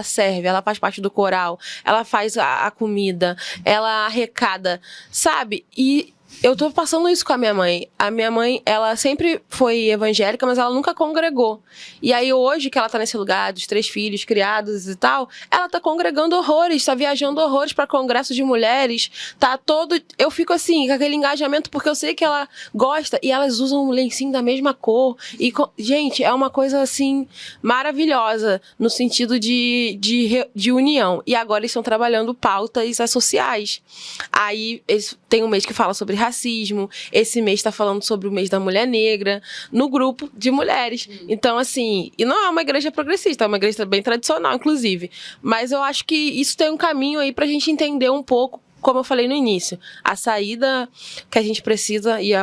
serve, ela faz parte do coral, ela faz a comida, ela arrecada, sabe? E eu tô passando isso com a minha mãe. A minha mãe, ela sempre foi evangélica, mas ela nunca congregou. E aí hoje que ela tá nesse lugar dos 3 filhos criados e tal, ela tá congregando horrores, tá viajando horrores pra congresso de mulheres, tá todo... Eu fico assim, com aquele engajamento, porque eu sei que ela gosta, e elas usam um lencinho da mesma cor. E, gente, é uma coisa assim, maravilhosa, no sentido de união. E agora eles estão trabalhando pautas sociais. Aí tem um mês que fala sobre racismo, esse mês está falando sobre o mês da mulher negra, no grupo de mulheres. Então, assim, e não é uma igreja progressista, é uma igreja bem tradicional, inclusive. Mas eu acho que isso tem um caminho aí pra gente entender um pouco, como eu falei no início, a saída que a gente precisa e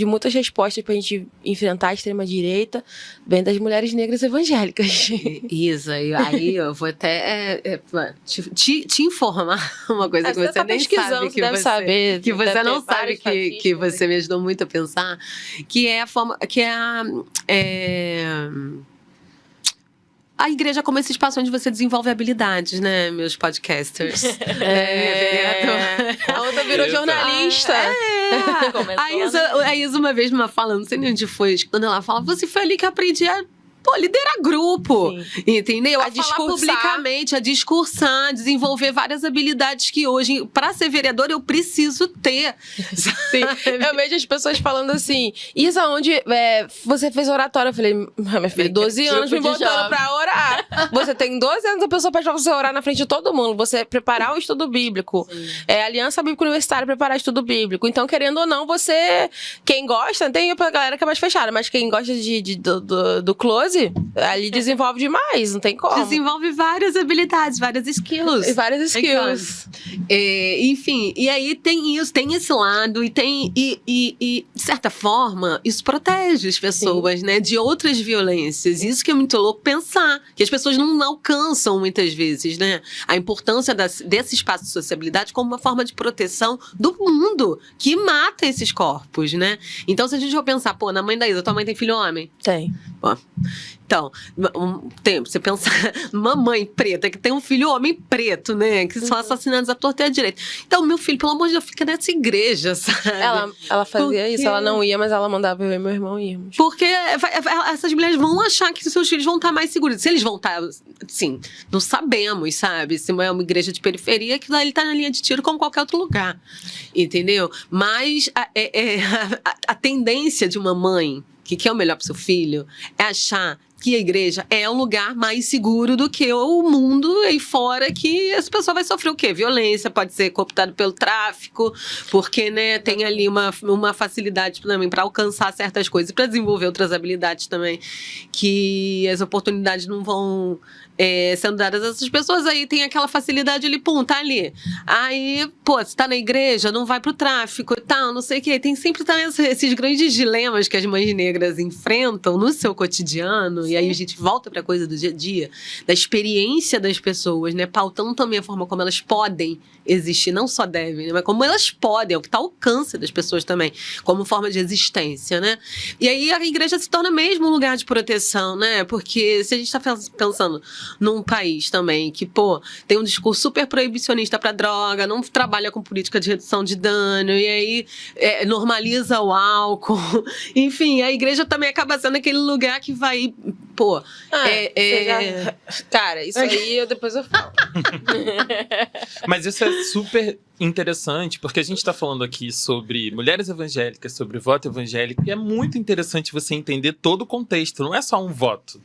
muitas respostas pra gente enfrentar a extrema-direita vem das mulheres negras evangélicas. Isa, e aí eu vou até te informar uma coisa que você nem sabe, que você não sabe, que você me ajudou muito a pensar, que é a forma, a igreja como esse espaço onde você desenvolve habilidades, né, meus podcasters? A outra virou jornalista. A Isa uma vez me falando, não sei nem onde foi, quando ela fala, você foi ali que eu aprendi a liderar grupo, entendeu? A falar publicamente, a discursar, desenvolver várias habilidades que hoje, para ser vereador, eu preciso ter. Sim. Eu vejo as pessoas falando assim, Isa, onde você fez oratória? Eu falei, minha filha, 12 anos me botando pra orar. Você tem 12 anos, a pessoa pede pra você orar na frente de todo mundo, você preparar o estudo bíblico. Aliança Bíblica Universitária, preparar estudo bíblico. Então, querendo ou não, quem gosta, tem pra galera que é mais fechada, mas quem gosta do close, ali desenvolve demais, não tem como. Desenvolve várias habilidades, várias skills. Enfim, e aí tem isso, tem esse lado, e de certa forma, isso protege as pessoas, né, de outras violências. Isso que é muito louco pensar, que as pessoas não alcançam muitas vezes, né, a importância desse espaço de sociabilidade como uma forma de proteção do mundo que mata esses corpos, né. Então, se a gente for pensar, na mãe da Isa, tua mãe tem filho homem? Tem. Então, você pensa numa mãe preta que tem um filho homem preto, né? Que são assassinados à torta e à direita. Então, meu filho, pelo amor de Deus, fica nessa igreja, sabe? Ela fazia isso, ela não ia, mas ela mandava eu e meu irmão irmos. Porque essas mulheres vão achar que seus filhos vão estar mais seguros. Se eles vão estar, assim, não sabemos, sabe? Se é uma igreja de periferia, que lá ele tá na linha de tiro como qualquer outro lugar. Entendeu? Mas a tendência de uma mãe que quer o melhor pro seu filho é achar que a igreja é um lugar mais seguro do que o mundo aí fora, que essa pessoa vai sofrer o quê? Violência, pode ser cooptado pelo tráfico, porque, né, tem ali uma facilidade também para alcançar certas coisas e para desenvolver outras habilidades também, que as oportunidades não vão sendo dadas a essas pessoas. Aí tem aquela facilidade ali, tá ali. Aí, você tá na igreja, não vai pro tráfico e tal, não sei o quê. Tem sempre também esses grandes dilemas que as mães negras enfrentam no seu cotidiano. E aí a gente volta para a coisa do dia a dia, da experiência das pessoas, né? Pautando também a forma como elas podem existir, não só devem, né? Mas como elas podem, é o que está ao alcance das pessoas também, como forma de existência, né? E aí a igreja se torna mesmo um lugar de proteção, né? Porque se a gente está pensando num país também que, tem um discurso super proibicionista para droga, não trabalha com política de redução de dano, e aí normaliza o álcool, enfim, a igreja também acaba sendo aquele lugar que vai, Cara, isso aí depois eu falo. Mas isso é super interessante, porque a gente está falando aqui sobre mulheres evangélicas, sobre voto evangélico, e é muito interessante você entender todo o contexto, não é só um voto.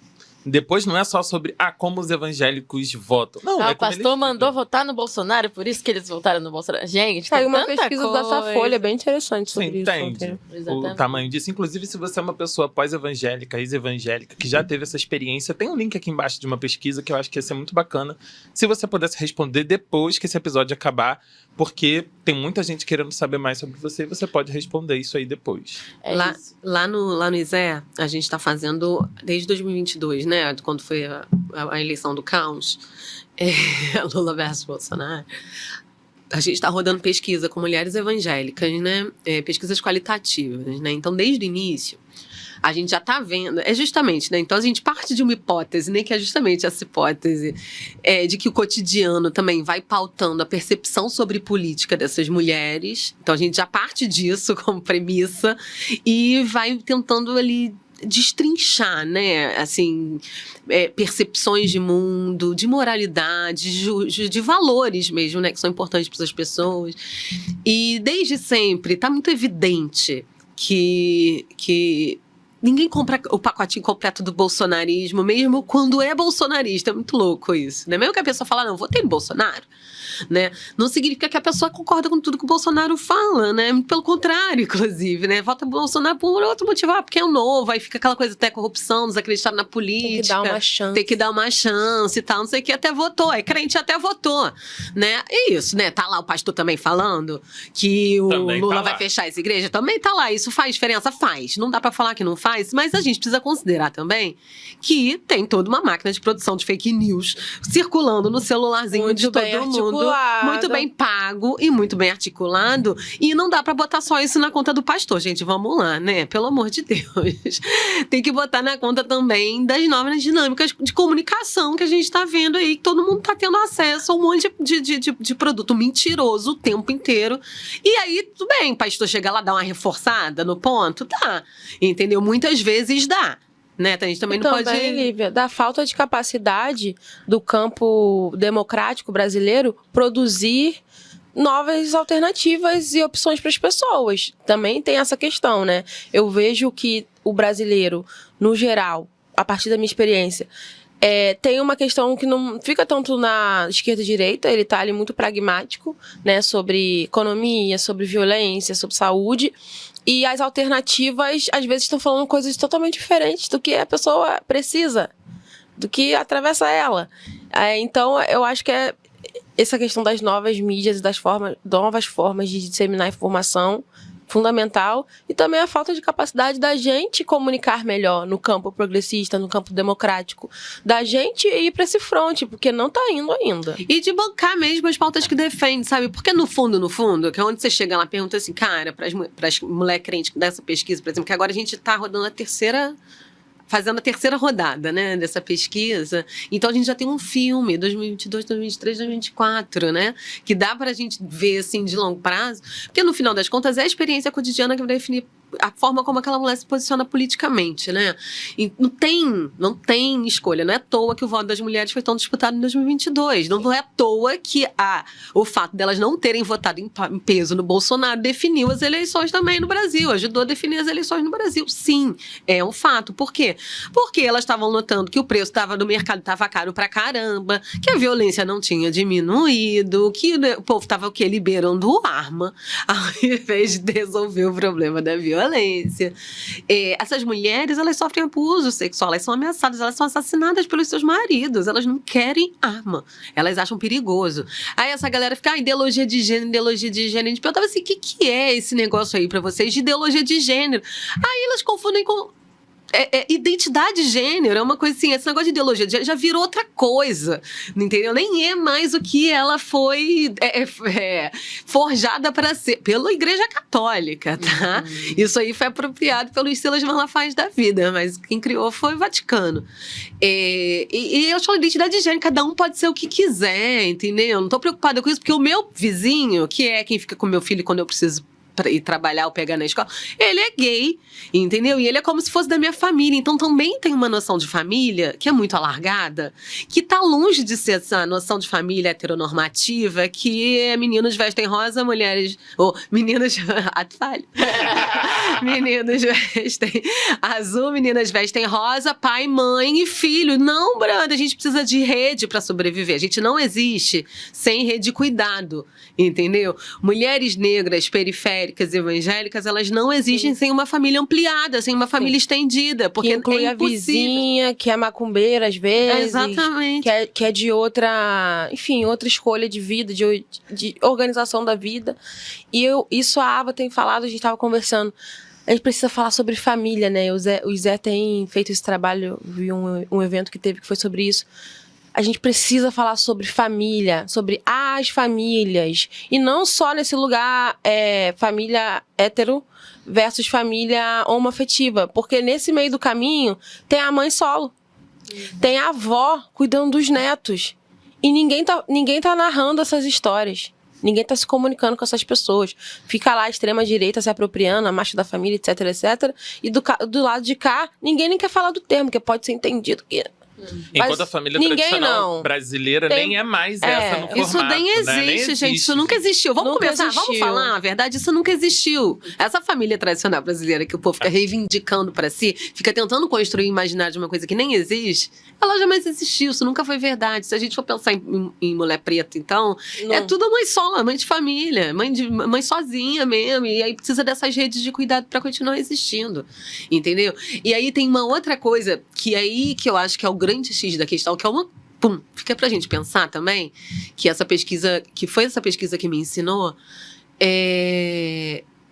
Depois não é só sobre como os evangélicos votam. Não, o pastor mandou votar no Bolsonaro, por isso que eles votaram no Bolsonaro. Gente, tem uma tanta pesquisa coisa. da Folha bem interessante sobre Você isso. entende o tamanho disso. Inclusive, se você é uma pessoa pós-evangélica, ex-evangélica, que já teve essa experiência, tem um link aqui embaixo de uma pesquisa que eu acho que ia ser muito bacana. Se você pudesse responder depois que esse episódio acabar, porque tem muita gente querendo saber mais sobre você e você pode responder isso aí depois. Lá no ISE, a gente está fazendo, desde 2022, né? Quando foi a eleição do caos, Lula versus Bolsonaro, a gente está rodando pesquisa com mulheres evangélicas, né? Pesquisas qualitativas, né? Então, desde o início, a gente já está vendo, justamente, né? Então a gente parte de uma hipótese, né? Que é justamente essa hipótese de que o cotidiano também vai pautando a percepção sobre política dessas mulheres. Então a gente já parte disso como premissa e vai tentando ali destrinchar, né, assim, percepções de mundo, de moralidade, de valores mesmo, né, que são importantes para as pessoas. E desde sempre está muito evidente que ninguém compra o pacotinho completo do bolsonarismo, mesmo quando é bolsonarista. É muito louco isso, né? Mesmo que a pessoa fala, não, votei no Bolsonaro, né? Não significa que a pessoa concorda com tudo que o Bolsonaro fala, né? Pelo contrário, inclusive, né? Vota no Bolsonaro por outro motivo, porque é um novo, aí fica aquela coisa até corrupção, desacreditar na política. Tem que dar uma chance. Tem que dar uma chance e tal, não sei o que, até votou. É crente até votou, né? É isso, né? Tá lá o pastor também falando que o Também Lula tá vai lá. fechar essa igreja. Também tá lá. Isso faz diferença? Faz. Não dá pra falar que não faz, mas a gente precisa considerar também que tem toda uma máquina de produção de fake news circulando no celularzinho Muito de todo bem mundo. articulado. Muito bem pago e muito bem articulado. E não dá pra botar só isso na conta do pastor, gente. Vamos lá, né? Pelo amor de Deus. Tem que botar na conta também das novas dinâmicas de comunicação que a gente tá vendo aí, que todo mundo tá tendo acesso a um monte de produto mentiroso o tempo inteiro. E aí, tudo bem, pastor chega lá, dá uma reforçada no ponto? Dá. Entendeu? Muitas vezes dá. Né? A gente também não pode... Lívia, da falta de capacidade do campo democrático brasileiro produzir novas alternativas e opções para as pessoas. Também tem essa questão, né? Eu vejo que o brasileiro, no geral, a partir da minha experiência, tem uma questão que não fica tanto na esquerda e direita, ele está ali muito pragmático, né? Sobre economia, sobre violência, sobre saúde. E as alternativas, às vezes, estão falando coisas totalmente diferentes do que a pessoa precisa, do que atravessa ela. Então, eu acho que essa questão das novas mídias e das novas formas de disseminar informação fundamental, e também a falta de capacidade da gente comunicar melhor no campo progressista, no campo democrático, da gente ir para esse fronte, porque não está indo ainda. E de bancar mesmo as pautas que defende, sabe? Porque no fundo, que é onde você chega lá, pergunta assim, cara, para as mulheres crentes dessa pesquisa, por exemplo, que agora a gente está rodando fazendo a terceira rodada, né, dessa pesquisa. Então, a gente já tem um filme, 2022, 2023, 2024, né, que dá pra gente ver, assim, de longo prazo, porque, no final das contas, é a experiência cotidiana que vai definir a forma como aquela mulher se posiciona politicamente, né? E não tem escolha. Não é à toa que o voto das mulheres foi tão disputado em 2022. Não é à toa que o fato delas não terem votado em peso no Bolsonaro definiu as eleições também no Brasil, ajudou a definir as eleições no Brasil. Sim, é um fato. Por quê? Porque elas estavam notando que o preço no mercado estava caro pra caramba, que a violência não tinha diminuído, que o povo estava liberando arma, ao invés de resolver o problema da violência. Essas mulheres, elas sofrem abuso sexual, elas são ameaçadas, elas são assassinadas pelos seus maridos, elas não querem arma, elas acham perigoso. Aí essa galera fica, ideologia de gênero, a gente perguntava assim, o que é esse negócio aí pra vocês de ideologia de gênero? Aí elas confundem com identidade de gênero é uma coisa assim, esse negócio de ideologia já virou outra coisa, entendeu? Nem é mais o que ela foi forjada para ser pela Igreja Católica, tá? Isso aí foi apropriado pelos Silas Malafaia da vida, mas quem criou foi o Vaticano. E eu acho a identidade de gênero, cada um pode ser o que quiser, entendeu? Não tô preocupada com isso, porque o meu vizinho, que é quem fica com meu filho quando eu preciso ir trabalhar ou pegar na escola, ele é gay, entendeu? E ele é como se fosse da minha família. Então também tem uma noção de família que é muito alargada, que tá longe de ser essa noção de família heteronormativa, que meninos vestem rosa, mulheres... Ou meninos... Ato falho. Meninos vestem azul, meninas vestem rosa, pai, mãe e filho. Não, brother, a gente precisa de rede para sobreviver. A gente não existe sem rede de cuidado, entendeu? Mulheres negras, periféricas, evangélicas, elas não existem sem uma família ampliada, sem uma família estendida, porque que inclui é a impossível. vizinha, que é macumbeira às vezes. Exatamente. Que é de outra, enfim, outra escolha de vida, de organização da vida. E isso a Ava tem falado, a gente estava conversando. A gente precisa falar sobre família, né? O Zé tem feito esse trabalho, vi um evento que teve que foi sobre isso. A gente precisa falar sobre família, sobre as famílias. E não só nesse lugar, família hétero versus família homoafetiva. Porque nesse meio do caminho tem a mãe solo. Tem a avó cuidando dos netos. E ninguém tá narrando essas histórias. Ninguém tá se comunicando com essas pessoas. Fica lá a extrema-direita se apropriando, a marcha da família, etc, etc. E do lado de cá, ninguém nem quer falar do termo, que pode ser entendido que... Enquanto a família tradicional brasileira nem é mais essa no formato, isso nem existe, né? Nem gente. Isso nunca existiu. Vamos começar? Vamos falar a verdade? Isso nunca existiu. Essa família tradicional brasileira que o povo fica reivindicando pra si, fica tentando construir um imaginário de uma coisa que nem existe, ela jamais existiu. Isso nunca foi verdade. Se a gente for pensar em mulher preta, então, é tudo mãe sola, mãe de família, mãe sozinha mesmo. E aí precisa dessas redes de cuidado pra continuar existindo. Entendeu? E aí tem uma outra coisa que eu acho que é o grande X da questão, que é uma... fica pra gente pensar também, que foi essa pesquisa que me ensinou,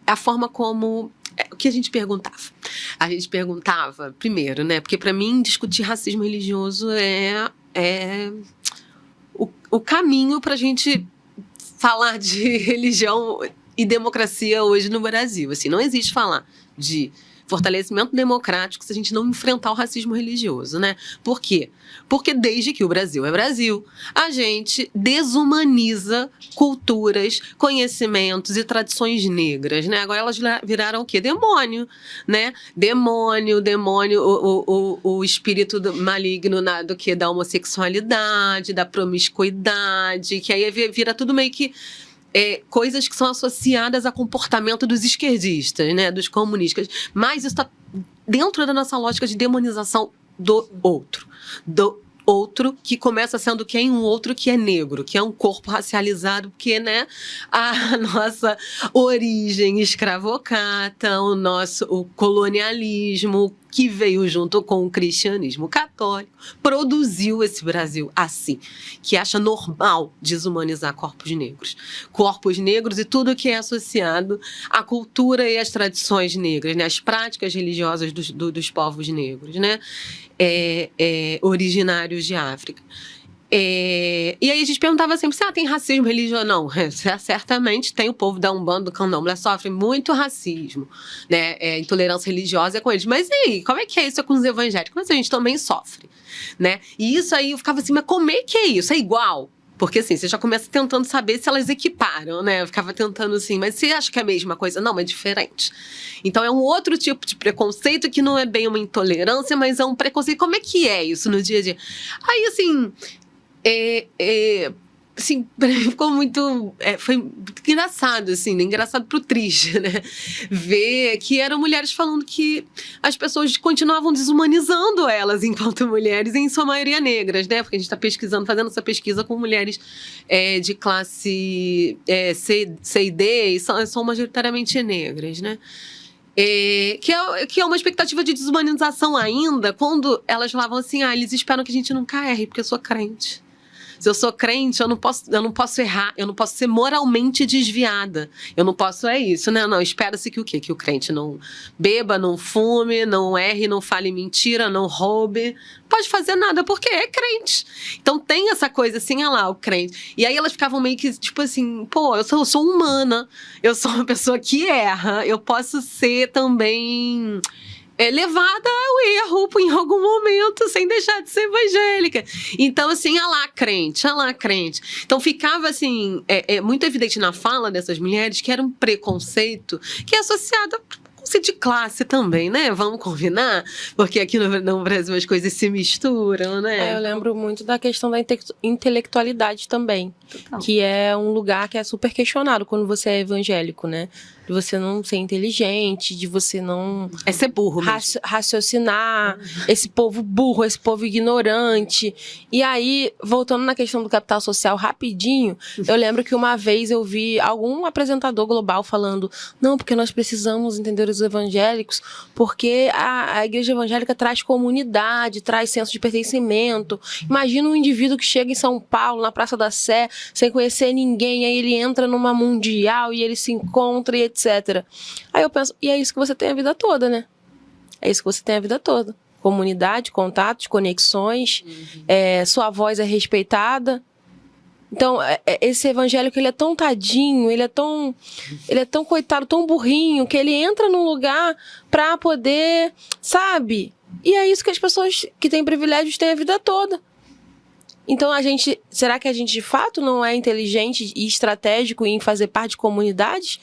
a forma como... o que a gente perguntava? A gente perguntava, primeiro, né? Porque pra mim, discutir racismo religioso é o caminho pra gente falar de religião e democracia hoje no Brasil. Assim, não existe falar de fortalecimento democrático se a gente não enfrentar o racismo religioso, né? Por quê? Porque desde que o Brasil é Brasil, a gente desumaniza culturas, conhecimentos e tradições negras, né? Agora elas viraram o quê? Demônio, né? Demônio, o espírito maligno do que? Da homossexualidade, da promiscuidade, que aí vira tudo meio que coisas que são associadas a comportamento dos esquerdistas, né, dos comunistas. Mas isso está dentro da nossa lógica de demonização do outro que começa sendo quem? Um outro que é negro, que é um corpo racializado, porque, né, a nossa origem escravocrata, o colonialismo que veio junto com o cristianismo católico, produziu esse Brasil assim, que acha normal desumanizar corpos negros e tudo que é associado à cultura e às tradições negras, né, as práticas religiosas dos povos negros, né, originários de África. E aí a gente perguntava sempre se tem racismo religioso. Não, certamente tem. O povo da Umbanda, do Candomblé sofre muito racismo, né? Intolerância religiosa com eles. Mas e aí, como é que é isso com os evangélicos? Mas a gente também sofre, né? E isso aí eu ficava assim, mas como é que é isso? É igual? Porque assim, você já começa tentando saber se elas equiparam, né? Eu ficava tentando assim, mas você acha que é a mesma coisa? Não, é diferente. Então é um outro tipo de preconceito que não é bem uma intolerância, mas é um preconceito. Como é que é isso no dia a dia? Aí assim... assim, ficou muito... foi engraçado, assim, né? Engraçado pro triste, né? Ver que eram mulheres falando que as pessoas continuavam desumanizando elas enquanto mulheres, em sua maioria negras, né? Porque a gente está fazendo essa pesquisa com mulheres de classe C e D, e são majoritariamente negras, né? Que é uma expectativa de desumanização ainda, quando elas falavam assim, eles esperam que a gente nunca erre, porque eu sou crente. Se eu sou crente, eu não posso errar, eu não posso ser moralmente desviada. Eu não posso, é isso, né? Não, espera-se que o quê? Que o crente não beba, não fume, não erre, não fale mentira, não roube. Não pode fazer nada, porque é crente. Então tem essa coisa assim, olha lá, o crente. E aí elas ficavam meio que, tipo assim, pô, eu sou humana, eu sou uma pessoa que erra, eu posso ser também levada ao erro em algum momento, sem deixar de ser evangélica. Então, assim, ah lá, crente, ah lá, crente. Então, ficava, assim, muito evidente na fala dessas mulheres que era um preconceito que é associado a preconceito de classe também, né? Vamos combinar? Porque aqui no Brasil as coisas se misturam, né? Eu lembro muito da questão da intelectualidade também, Total. que é um lugar que é super questionado quando você é evangélico, né? De você não ser inteligente, de você não É ser burro mesmo. raciocinar, esse povo burro, esse povo ignorante. E aí, voltando na questão do capital social rapidinho, eu lembro que uma vez eu vi algum apresentador global falando, não, porque nós precisamos entender os evangélicos, porque a igreja evangélica traz comunidade, traz senso de pertencimento. Imagina um indivíduo que chega em São Paulo, na Praça da Sé, sem conhecer ninguém, aí ele entra numa mundial e ele se encontra e etc. Aí eu penso, e é isso que você tem a vida toda, né? É isso que você tem a vida toda. Comunidade, contatos, conexões, sua voz é respeitada. Então, esse evangélico, ele é tão tadinho, ele é tão coitado, tão burrinho, que ele entra num lugar pra poder, sabe? E é isso que as pessoas que têm privilégios têm a vida toda. Então, será que a gente de fato não é inteligente e estratégico em fazer parte de comunidades?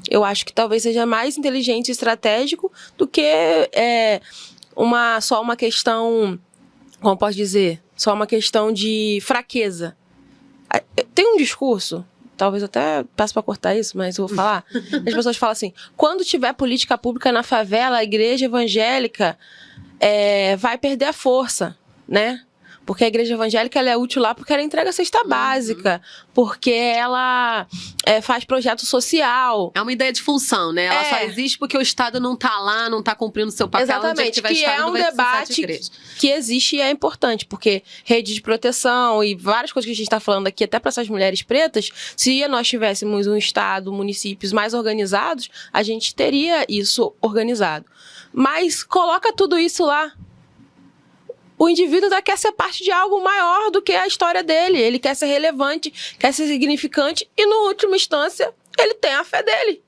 Eu acho que talvez seja mais inteligente e estratégico do que só uma questão, como posso dizer, só uma questão de fraqueza. Tem um discurso, talvez eu até passe para cortar isso, mas eu vou falar. As pessoas falam assim, quando tiver política pública na favela, a igreja evangélica vai perder a força, né? Porque a igreja evangélica ela é útil lá porque ela entrega a cesta básica, porque ela faz projeto social. É uma ideia de função, né? Ela só existe porque o Estado não tá lá, não tá cumprindo o seu papel. Exatamente, que é um debate que existe e é importante, porque rede de proteção e várias coisas que a gente está falando aqui, até para essas mulheres pretas, se nós tivéssemos um Estado, municípios mais organizados, a gente teria isso organizado. Mas coloca tudo isso lá. O indivíduo quer ser parte de algo maior do que a história dele. Ele quer ser relevante, quer ser significante e, na última instância, ele tem a fé dele.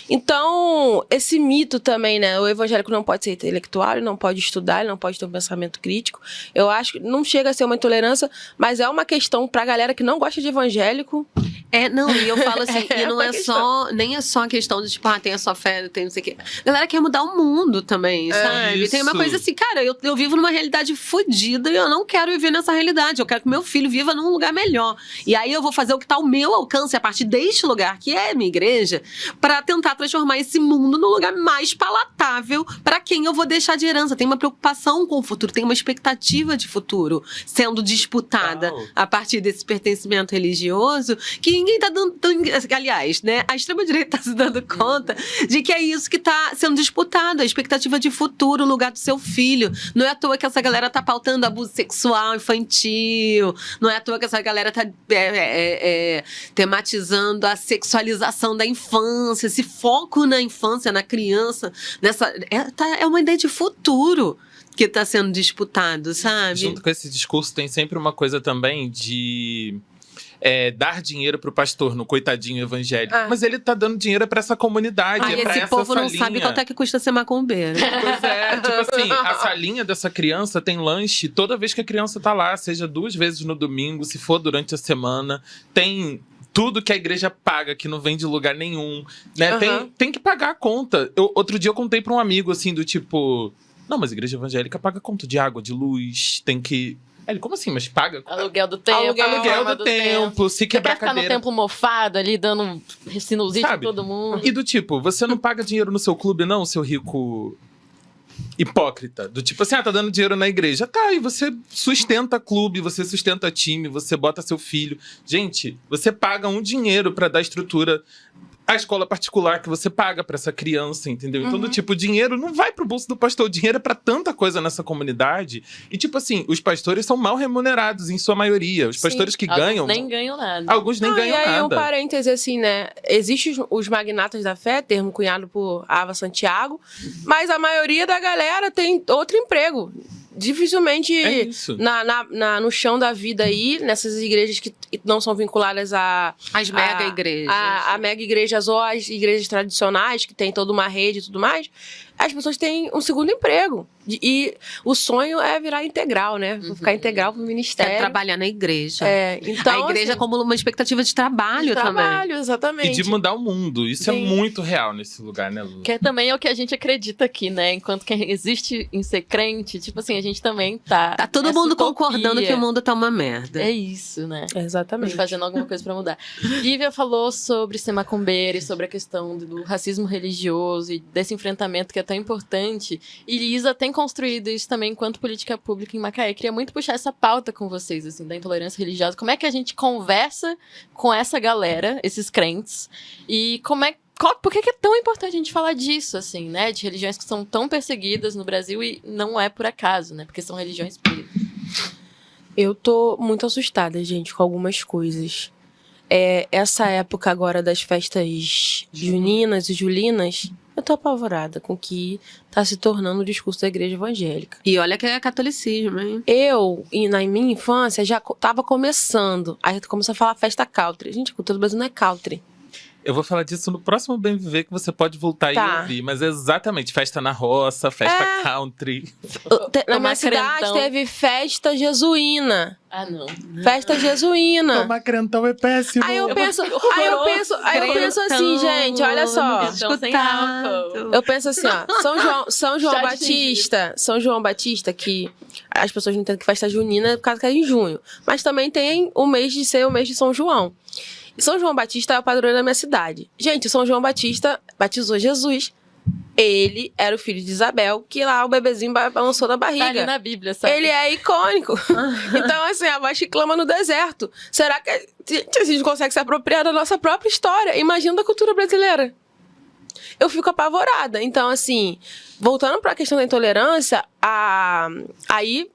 Então, esse mito também, né? O evangélico não pode ser intelectual, ele não pode estudar, ele não pode ter um pensamento crítico. Eu acho que não chega a ser uma intolerância, mas é uma questão pra galera que não gosta de evangélico. Não, e eu falo assim, e não nem é só a questão de, tipo, tem a sua fé, tem não sei o quê. A galera quer mudar o mundo também, sabe? Isso. Tem uma coisa assim, cara, eu vivo numa realidade fodida e eu não quero viver nessa realidade. Eu quero que meu filho viva num lugar melhor. E aí eu vou fazer o que tá ao meu alcance, a partir deste lugar, que é a minha igreja, pra tentar transformar esse mundo num lugar mais palatável pra quem eu vou deixar de herança. Tem uma preocupação com o futuro, tem uma expectativa de futuro sendo disputada a partir desse pertencimento religioso, que ninguém tá dando... Aliás, né? A extrema-direita tá se dando conta de que é isso que tá sendo disputado, a expectativa de futuro, o lugar do seu filho. Não é à toa que essa galera tá pautando abuso sexual infantil, não é à toa que essa galera tá tematizando a sexualização da infância, esse foco na infância, na criança, é uma ideia de futuro que está sendo disputado, sabe? Junto com esse discurso tem sempre uma coisa também de dar dinheiro pro pastor, no coitadinho evangélico. Mas ele tá dando dinheiro pra essa comunidade, pra esse essa povo não salinha. sabe quanto é que custa ser macumbeiro. Pois é, tipo assim, a salinha dessa criança tem lanche toda vez que a criança tá lá, seja 2 vezes no domingo, se for durante a semana, tem... Tudo que a igreja paga, que não vem de lugar nenhum, né? Tem que pagar a conta. Outro dia eu contei pra um amigo, assim, do tipo... Não, mas a igreja evangélica paga conta de água, de luz, tem que... Ele, como assim? Mas paga? Aluguel do templo. Aluguel do templo, se quebrar Você quer ficar cadeira. no templo mofado ali, dando sinusite pra todo mundo. E do tipo, você não paga dinheiro no seu clube, não, seu rico... hipócrita, do tipo assim, tá dando dinheiro na igreja. Tá, e você sustenta clube, você sustenta time, você bota seu filho. Gente, você paga um dinheiro pra dar estrutura a escola particular que você paga pra essa criança, entendeu? Então, do tipo, o dinheiro não vai pro bolso do pastor. O dinheiro é pra tanta coisa nessa comunidade. E, tipo assim, os pastores são mal remunerados, em sua maioria. Os pastores que ganham... Alguns nem ganham nada. Alguns nem ganham E aí, nada. um parêntese assim, né? Existem os magnatas da fé, termo cunhado por Ava Santiago, mas a maioria da galera tem outro emprego. Dificilmente É isso. no chão da vida aí, nessas igrejas que não são vinculadas As mega igrejas. a mega igrejas ou as igrejas tradicionais, que tem toda uma rede e tudo mais, as pessoas têm um segundo emprego. E o sonho é virar integral, né? Ficar integral pro ministério. É trabalhar na igreja. Então, a igreja assim, como uma expectativa de trabalho, também. Exatamente. E de mudar o mundo. Isso é Sim. muito real nesse lugar, né, Lu? Que também é o que a gente acredita aqui, né? Enquanto quem existe em ser crente, tipo assim, a gente também tá... Tá todo essa mundo utopia. concordando que o mundo tá uma merda. É isso, né? Exatamente. Fazendo alguma coisa pra mudar. Lívia falou sobre ser macumbeira e sobre a questão do racismo religioso e desse enfrentamento que é tão importante. E Lisa tem construído isso também enquanto política pública em Macaé. Queria muito puxar essa pauta com vocês, assim, da intolerância religiosa. Como é que a gente conversa com essa galera, esses crentes, e por que é tão importante a gente falar disso, assim, né? De religiões que são tão perseguidas no Brasil e não é por acaso, né? Porque são religiões pretas. Eu tô muito assustada, gente, com algumas coisas. Essa época agora das festas juninas e julinas, eu tô apavorada com o que tá se tornando o discurso da igreja evangélica. E olha que é catolicismo, hein? Na minha infância, já tava começando. Aí começou a falar festa country. Gente, a cultura do Brasil não é country. Eu vou falar disso no próximo Bem Viver, que você pode voltar e ouvir. Mas é exatamente, festa na roça, festa country. Na minha Tomar cidade crentão. teve festa jesuína. Ah, não. Festa jesuína. Tomar crentão é péssimo. Aí eu penso assim, gente, olha só. Então, sem álcool. Eu penso assim, ó, São João Já Batista, São João Batista, que as pessoas não entendem que festa junina é por causa que é em junho. Mas também tem o mês de ser o mês de São João. E São João Batista é o padroeiro da minha cidade. Gente, São João Batista batizou Jesus. Ele era o filho de Isabel, que lá o bebezinho balançou da barriga. Tá ali na Bíblia, sabe? Ele é icônico. Então, assim, a voz que clama no deserto. Será que a gente consegue se apropriar da nossa própria história? Imagina da cultura brasileira. Eu fico apavorada. Então, assim, voltando para a questão da intolerância, aí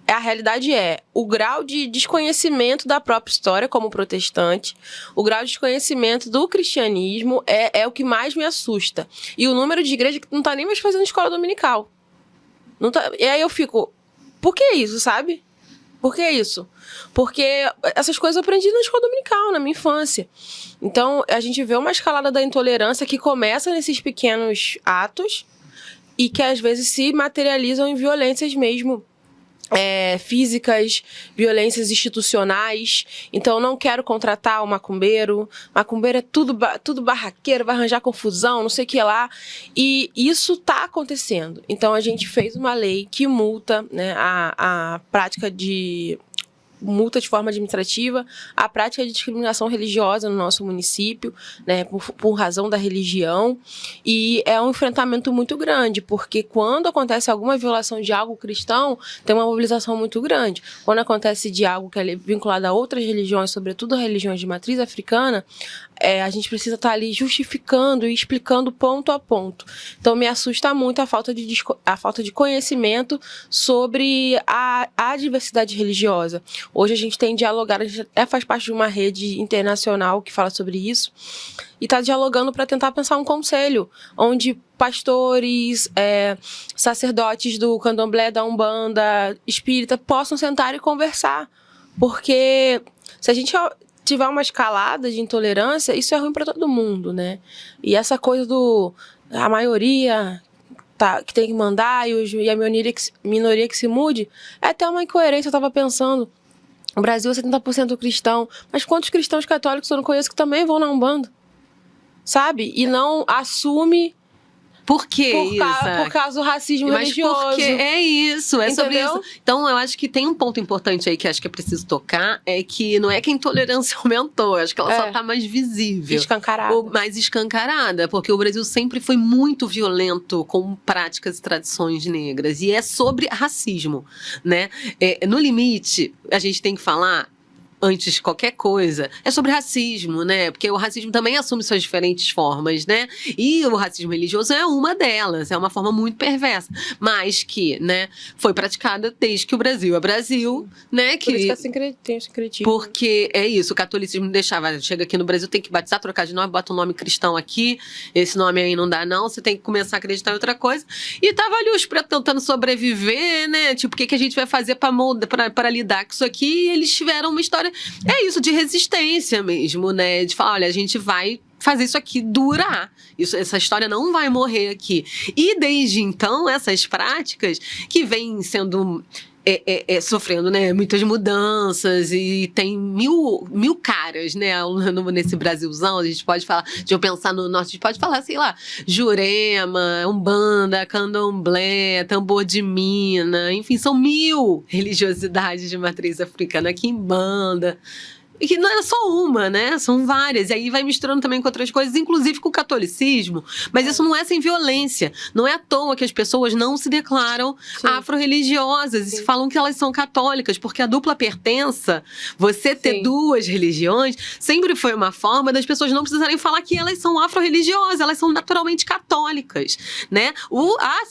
a realidade é o grau de desconhecimento da própria história como protestante, o grau de desconhecimento do cristianismo é o que mais me assusta. E o número de igreja que não tá nem mais fazendo escola dominical. Não tá, e aí eu fico, por que isso, sabe? Por que isso? Porque essas coisas eu aprendi na escola dominical, na minha infância. Então, a gente vê uma escalada da intolerância que começa nesses pequenos atos e que às vezes se materializam em violências mesmo, físicas, violências institucionais. Então, eu não quero contratar o macumbeiro. Macumbeiro é tudo barraqueiro, vai arranjar confusão, não sei o que lá. E isso está acontecendo. Então, a gente fez uma lei que multa, né, a prática de... multa de forma administrativa, a prática de discriminação religiosa no nosso município, né, por razão da religião, e é um enfrentamento muito grande, porque quando acontece alguma violação de algo cristão, tem uma mobilização muito grande. Quando acontece de algo que é vinculado a outras religiões, sobretudo religiões de matriz africana, a gente precisa estar ali justificando e explicando ponto a ponto. Então, me assusta muito a falta de conhecimento sobre a diversidade religiosa. Hoje a gente tem dialogado, a gente até faz parte de uma rede internacional que fala sobre isso, e está dialogando para tentar pensar um conselho, onde pastores, sacerdotes do candomblé, da umbanda, espírita, possam sentar e conversar. Porque se a gente tiver uma escalada de intolerância, isso é ruim para todo mundo, né? E essa coisa a maioria que tem que mandar e a minoria que se mude, é até uma incoerência. Eu estava pensando, o Brasil é 70% cristão, mas quantos cristãos católicos eu não conheço que também vão na Umbanda? Sabe? E não assume... Por que isso? Por causa do racismo religioso. Mas porque é isso, é sobre Entendeu? isso. Então, eu acho que tem um ponto importante aí que acho que é preciso tocar, é que não é que a intolerância aumentou, acho que ela só tá mais visível. Escancarada. Ou mais escancarada, porque o Brasil sempre foi muito violento com práticas e tradições negras, e é sobre racismo, né? No limite, a gente tem que falar antes de qualquer coisa, é sobre racismo, né? Porque o racismo também assume suas diferentes formas, né? E o racismo religioso é uma delas, é uma forma muito perversa, mas que, né, foi praticada desde que o Brasil é Brasil, né? Por isso que tem o sincretismo. Porque é isso, o catolicismo deixava, chega aqui no Brasil, tem que batizar, trocar de nome, bota um nome cristão aqui, esse nome aí não dá não, você tem que começar a acreditar em outra coisa. E tava ali os pretos tentando sobreviver, né? Tipo, o que a gente vai fazer para lidar com isso aqui? E eles tiveram uma história, é isso, de resistência mesmo, né? De falar, olha, a gente vai fazer isso aqui durar. Essa história não vai morrer aqui. E desde então, essas práticas que vêm sendo sofrendo, né, muitas mudanças e tem mil caras, né, nesse Brasilzão. A gente pode falar, de eu pensar no norte, a gente pode falar, sei lá, Jurema, Umbanda, Candomblé, Tambor de Mina, enfim, são 1000 religiosidades de matriz africana, Quimbanda. E que não era só uma, né? São várias. E aí vai misturando também com outras coisas, inclusive com o catolicismo. Mas isso não é sem violência. Não é à toa que as pessoas não se declaram afro-religiosas e falam que elas são católicas, porque a dupla pertença, você ter duas religiões, sempre foi uma forma das pessoas não precisarem falar que elas são afro-religiosas, elas são naturalmente católicas, né?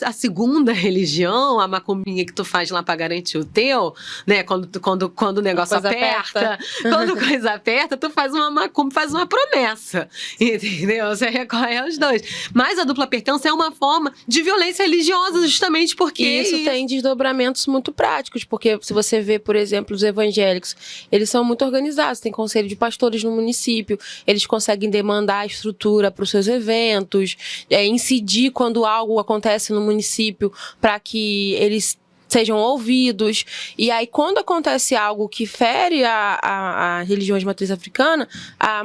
A segunda religião, a macumbinha que tu faz lá pra garantir o teu, né? Quando o negócio aperta. Quando coisa aperta, tu faz uma macumba, faz uma promessa, entendeu? Você recorre aos dois. Mas a dupla pertença é uma forma de violência religiosa, justamente porque... E isso tem desdobramentos muito práticos, porque se você vê, por exemplo, os evangélicos, eles são muito organizados, tem conselho de pastores no município, eles conseguem demandar a estrutura para os seus eventos, incidir quando algo acontece no município para que eles sejam ouvidos. E aí, quando acontece algo que fere a religião de matriz africana,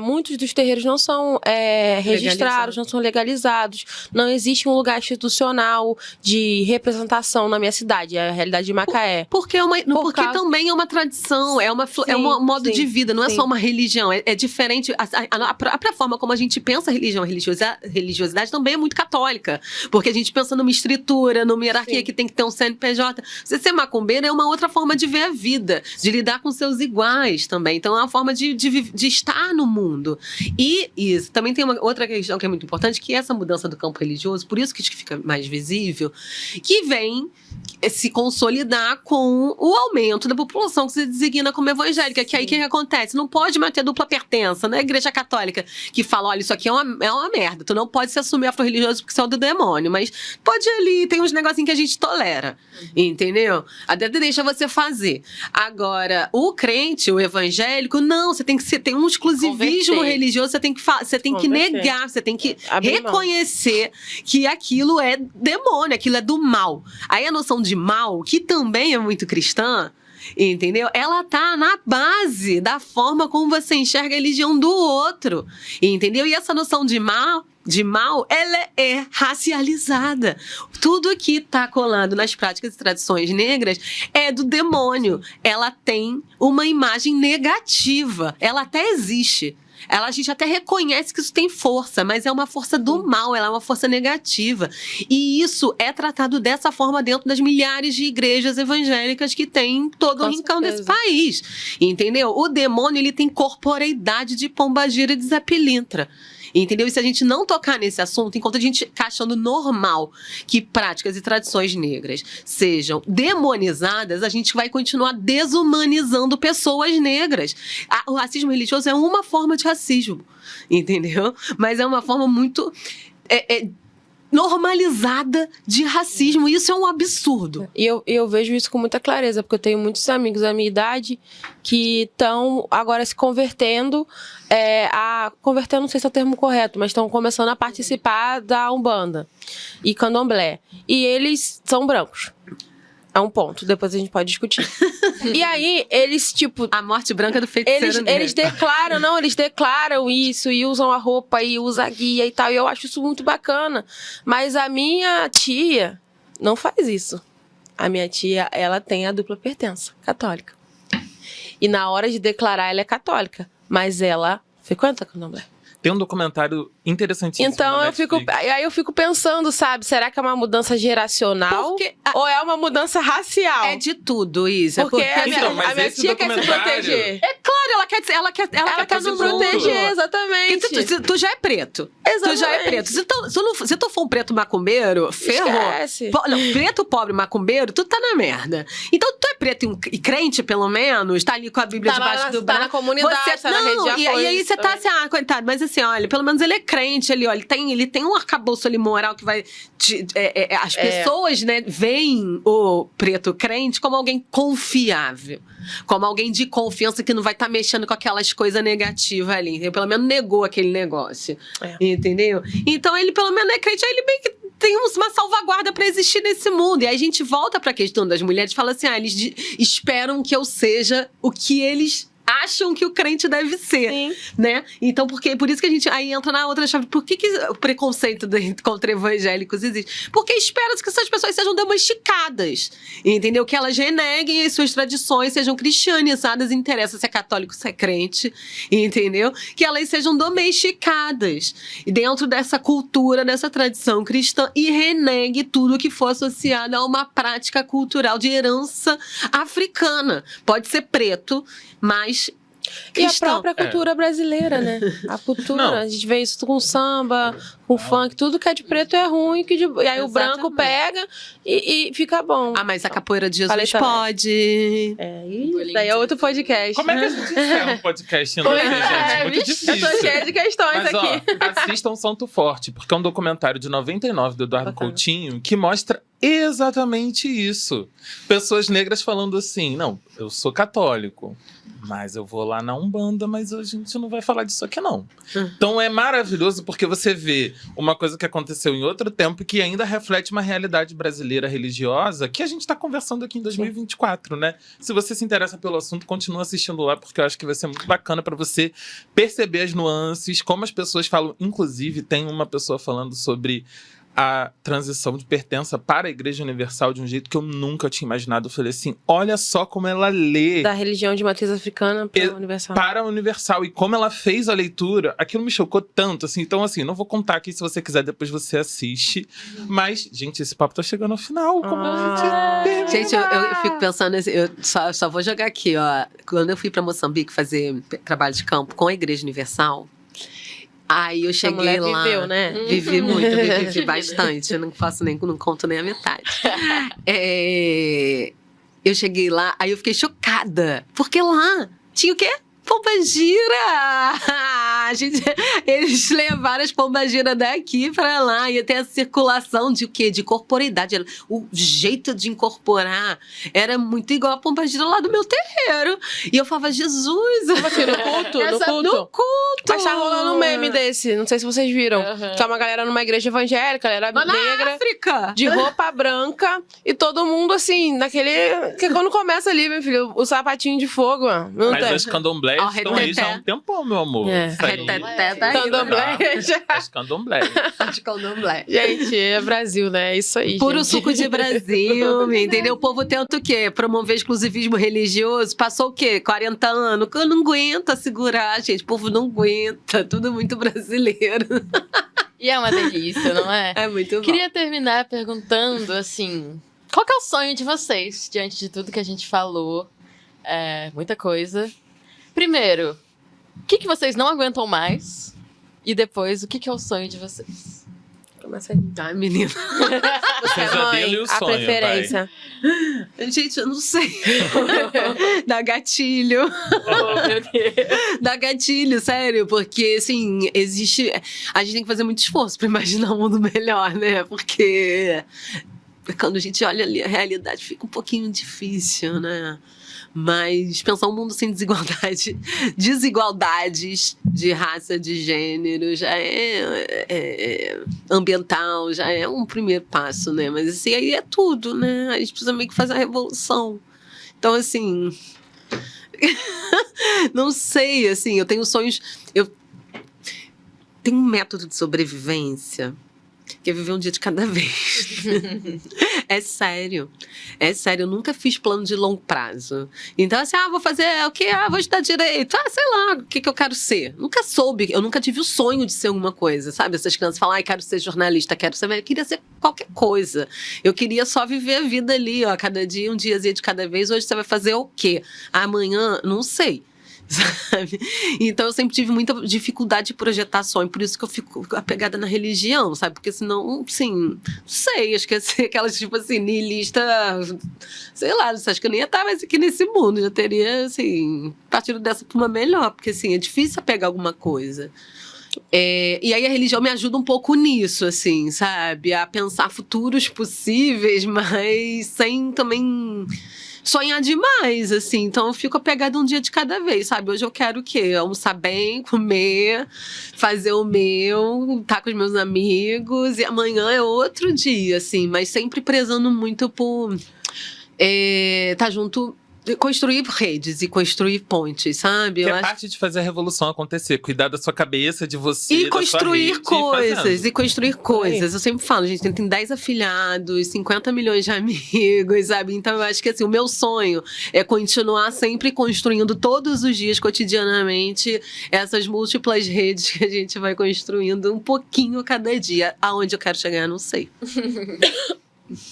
muitos dos terreiros não são registrados, não são legalizados. Não existe um lugar institucional de representação na minha cidade, é a realidade de Macaé. Porque também é uma tradição, é um modo de vida, não é só uma religião. É diferente. A própria forma como a gente pensa a religião, a religiosidade também é muito católica. Porque a gente pensa numa estrutura, numa hierarquia que tem que ter um CNPJ. Você ser macumbeiro é uma outra forma de ver a vida, de lidar com seus iguais também. Então é uma forma de estar no mundo. E isso também tem uma outra questão que é muito importante, que é essa mudança do campo religioso, por isso que fica mais visível, que vem se consolidar com o aumento da população que se designa como evangélica. Que aí o que acontece? Não pode mais ter dupla pertença, né? A Igreja Católica que fala, olha, isso aqui é uma merda. Tu não pode se assumir afro-religioso porque você é do demônio, mas pode ali, tem uns negocinhos que a gente tolera, entendeu? Até deixa você fazer. Agora, o crente, o evangélico, não, você tem que tem um exclusivismo religioso, você tem que negar, você tem que reconhecer que aquilo é demônio, aquilo é do mal. Aí a noção de mal, que também é muito cristã, entendeu? Ela tá na base da forma como você enxerga a religião do outro, entendeu? E essa noção de mal, ela é racializada. Tudo que tá colando nas práticas e tradições negras é do demônio. Ela tem uma imagem negativa. Ela até existe. A gente até reconhece que isso tem força, mas é uma força do mal, ela é uma força negativa. E isso é tratado dessa forma dentro das milhares de igrejas evangélicas que tem em todo o rincão desse país. Entendeu? O demônio, ele tem corporeidade de pombagira e de Zé Pilintra. Entendeu? E se a gente não tocar nesse assunto, enquanto a gente está achando normal que práticas e tradições negras sejam demonizadas, a gente vai continuar desumanizando pessoas negras. O racismo religioso é uma forma de racismo, entendeu? Mas é uma forma muito normalizada de racismo. Isso é um absurdo. E eu vejo isso com muita clareza, porque eu tenho muitos amigos da minha idade que estão agora se convertendo, convertendo, não sei se é o termo correto, mas estão começando a participar da Umbanda e Candomblé. E eles são brancos. É um ponto, depois a gente pode discutir. E aí, eles, tipo... A morte branca do feiticeiro negro. Eles declaram isso e usam a roupa e usam a guia e tal. E eu acho isso muito bacana. Mas a minha tia não faz isso. A minha tia, ela tem a dupla pertença, católica. E na hora de declarar, ela é católica. Mas ela frequenta candomblé. Tem um documentário interessantíssimo Então na eu fico, Netflix. aí eu fico pensando, sabe, será que é uma mudança geracional Porque ou é uma mudança racial? é de tudo isso. Porque é a porque minha, Então, mas a minha esse tia quer se documentário- proteger. claro, ela quer Ela quer se proteger, exatamente. Porque tu já é preto. Tu já é preto. Se tu for um preto macumbeiro, ferrou. Esquece. Não, preto pobre macumbeiro, tu tá na merda. Então tu é preto e crente, pelo menos, tá ali com a Bíblia Tá lá debaixo do tá na braço. comunidade, tá na rede de e apoio. aí você tá assim, coitado, mas assim, olha, pelo menos ele é crente ali, olha, ele tem um arcabouço ali moral que vai. As pessoas, né, veem o preto crente como alguém confiável. Como alguém de confiança que não vai estar mexendo com aquelas coisas negativas ali. Ele pelo menos negou aquele negócio. Entendeu? Então ele pelo menos é crente, aí ele meio que tem uma salvaguarda pra existir nesse mundo. E aí a gente volta pra questão das mulheres e fala assim: eles esperam que eu seja o que eles acham que o crente deve ser, Sim. né? Então, por isso que a gente aí entra na outra chave. Por que o preconceito contra evangélicos existe? Porque espera-se que essas pessoas sejam domesticadas, entendeu? Que elas reneguem as suas tradições, sejam cristianizadas, interessa se é católico, se é crente, entendeu? Que elas sejam domesticadas dentro dessa cultura, dessa tradição cristã e renegue tudo que for associado a uma prática cultural de herança africana. Pode ser preto, mas E a cristão. própria cultura brasileira, né? A cultura, Não. a gente vê isso com samba, com funk, tudo que é de preto é ruim, e aí o branco Exatamente. pega e fica bom. Ah, mas a capoeira de Falei Jesus também. pode. Isso daí é outro podcast. Como é que a gente encerra um podcast assim, Pois gente? é, Muito vixe, difícil. eu tô cheia de questões Mas, aqui. ó, assistam Santo Forte, porque é um documentário de 99 do Eduardo Bacana. Coutinho que mostra exatamente isso. Pessoas negras falando assim, não, eu sou católico, mas eu vou lá na Umbanda, mas a gente não vai falar disso aqui, não. Então é maravilhoso porque você vê uma coisa que aconteceu em outro tempo que ainda reflete uma realidade brasileira religiosa que a gente tá conversando aqui em 2024, né? Se você se interessa pelo assunto, continua assistindo lá, porque eu acho que vai ser muito bacana pra você perceber as nuances, como as pessoas falam. Inclusive, tem uma pessoa falando sobre a transição de pertença para a Igreja Universal de um jeito que eu nunca tinha imaginado. Eu falei assim, olha só como ela lê Da religião de matriz africana para o universal. para a Universal. E como ela fez a leitura, aquilo me chocou tanto, assim. Então, assim, não vou contar aqui, se você quiser, depois você assiste. Mas, gente, esse papo tá chegando ao final. Como a gente termina? Gente, eu fico pensando, eu só vou jogar aqui, ó. Quando eu fui pra Moçambique fazer trabalho de campo com a Igreja Universal, aí eu A cheguei mulher lá. viveu, né? Vivi muito, vivi bastante. Eu não conto nem a metade. Eu cheguei lá, aí eu fiquei chocada. Porque lá tinha o quê? Pombagira! Eles levaram as pombagiras daqui pra lá. Ia ter a circulação de o quê? De corporeidade. O jeito de incorporar era muito igual a pombagira lá do meu terreiro. E eu falava, Jesus! Como assim, no culto? No culto! Mas tá rolando um meme desse, não sei se vocês viram. Uhum. Que é uma galera numa igreja evangélica, galera Mas na negra, África! de roupa branca, e todo mundo assim, naquele... Que quando começa ali, meu filho, o sapatinho de fogo, ó. Não Mas tem. as candomblés Ó, estão aí já há um tempão, meu amor. É. Isso aí. Reteté tá aí, Candomblé. As candomblés. de candomblé. Gente, é Brasil, né? É isso aí, Puro gente. suco de Brasil, entendeu? O povo tenta o quê? Promover exclusivismo religioso. Passou o quê? 40 anos. Eu não aguenta segurar, gente. O povo não aguenta. Tudo muito brasileiro. E é uma delícia, não é? É muito bom. Queria terminar perguntando, assim, qual que é o sonho de vocês, diante de tudo que a gente falou? Muita coisa. Primeiro, o que vocês não aguentam mais? E depois, o que é o sonho de vocês? Começa aí. Ai, menina. Você é Pesadelo mãe, e o a sonho, preferência. Gente, eu não sei. Dá gatilho. Oh, meu Deus. Dá gatilho, sério. Porque, assim, existe... A gente tem que fazer muito esforço pra imaginar um mundo melhor, né? Porque quando a gente olha ali a realidade fica um pouquinho difícil, né? Mas pensar um mundo sem desigualdades de raça, de gênero, já é ambiental, já é um primeiro passo, né? Mas assim, aí é tudo, né? A gente precisa meio que fazer a revolução. Então, assim... não sei, assim, eu tenho sonhos... Eu tenho um método de sobrevivência que é viver um dia de cada vez. É sério. É sério, eu nunca fiz plano de longo prazo. Então, assim, vou fazer o quê? Vou estudar direito. Sei lá, o que eu quero ser. Nunca soube, eu nunca tive o sonho de ser alguma coisa, sabe? Essas crianças falam, quero ser jornalista, quero ser... Eu queria ser qualquer coisa. Eu queria só viver a vida ali, ó, cada dia, um diazinho de cada vez. Hoje você vai fazer o quê? Amanhã, não sei. Sabe? Então eu sempre tive muita dificuldade de projetar sonho, por isso que eu fico apegada na religião, sabe? Porque senão, assim, não sei, acho que ia ser aquelas, tipo assim, niilista, sei lá, acho que eu nem ia estar mais aqui nesse mundo, já teria, assim, partido dessa pra uma melhor, porque assim, é difícil apegar alguma coisa. E aí a religião me ajuda um pouco nisso, assim, sabe? A pensar futuros possíveis, mas sem também sonhar demais, assim. Então eu fico apegada um dia de cada vez, sabe? Hoje eu quero o quê? Almoçar bem, comer, fazer o meu, estar com os meus amigos. E amanhã é outro dia, assim. Mas sempre prezando muito por estar junto, construir redes e construir pontes, sabe? Que é parte de fazer a revolução acontecer. Cuidar da sua cabeça, de você, E da construir sua coisas, rede, e construir coisas. Eu sempre falo, gente, tem 10 afilhados, 50 milhões de amigos, sabe? Então eu acho que assim, o meu sonho é continuar sempre construindo todos os dias, cotidianamente, essas múltiplas redes que a gente vai construindo um pouquinho cada dia. Aonde eu quero chegar, eu não sei.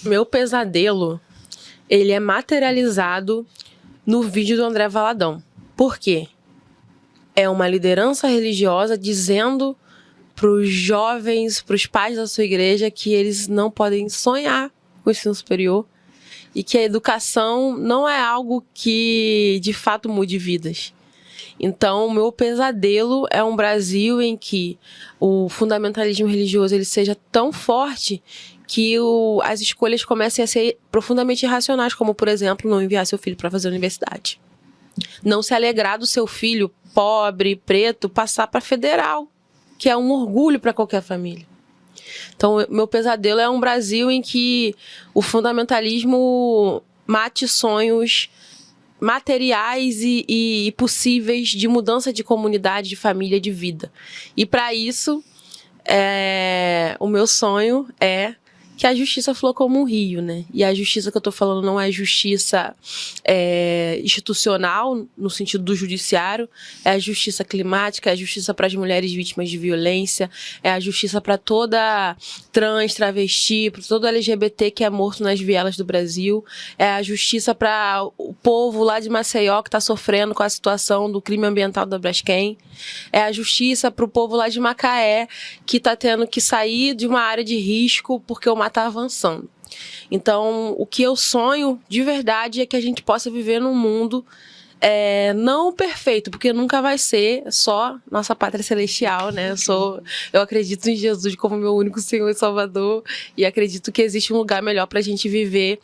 Meu pesadelo, ele é materializado no vídeo do André Valadão. Por quê? É uma liderança religiosa dizendo para os jovens, para os pais da sua igreja, que eles não podem sonhar com o ensino superior e que a educação não é algo que, de fato, mude vidas. Então, o meu pesadelo é um Brasil em que o fundamentalismo religioso ele seja tão forte que as escolhas comecem a ser profundamente irracionais, como, por exemplo, não enviar seu filho para fazer universidade. Não se alegrar do seu filho pobre, preto, passar para federal, que é um orgulho para qualquer família. Então, meu pesadelo é um Brasil em que o fundamentalismo mate sonhos materiais e possíveis de mudança de comunidade, de família, de vida. E para isso, o meu sonho é que a justiça flua como um rio, né? E a justiça que eu tô falando não é justiça institucional, no sentido do judiciário, é a justiça climática, é a justiça para as mulheres vítimas de violência, é a justiça para toda trans, travesti, para todo LGBT que é morto nas vielas do Brasil, é a justiça para o povo lá de Maceió que está sofrendo com a situação do crime ambiental da Braskem, é a justiça para o povo lá de Macaé que está tendo que sair de uma área de risco porque o mar está avançando. Então, o que eu sonho de verdade é que a gente possa viver num mundo não perfeito, porque nunca vai ser só nossa pátria celestial, né? Eu acredito em Jesus como meu único Senhor e Salvador e acredito que existe um lugar melhor para a gente viver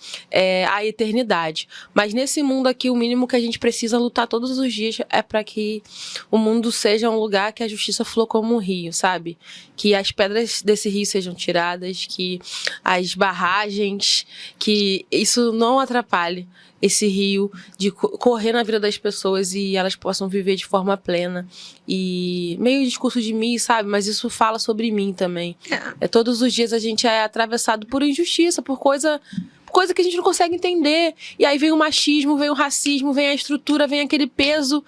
a eternidade. Mas nesse mundo aqui, o mínimo que a gente precisa lutar todos os dias é para que o mundo seja um lugar que a justiça flua como um rio, sabe? Que as pedras desse rio sejam tiradas, que as barragens, que isso não atrapalhe esse rio, de correr na vida das pessoas e elas possam viver de forma plena. E meio discurso de mim, sabe? Mas isso fala sobre mim também. Todos os dias a gente é atravessado por injustiça, por coisa que a gente não consegue entender. E aí vem o machismo, vem o racismo, vem a estrutura, vem aquele peso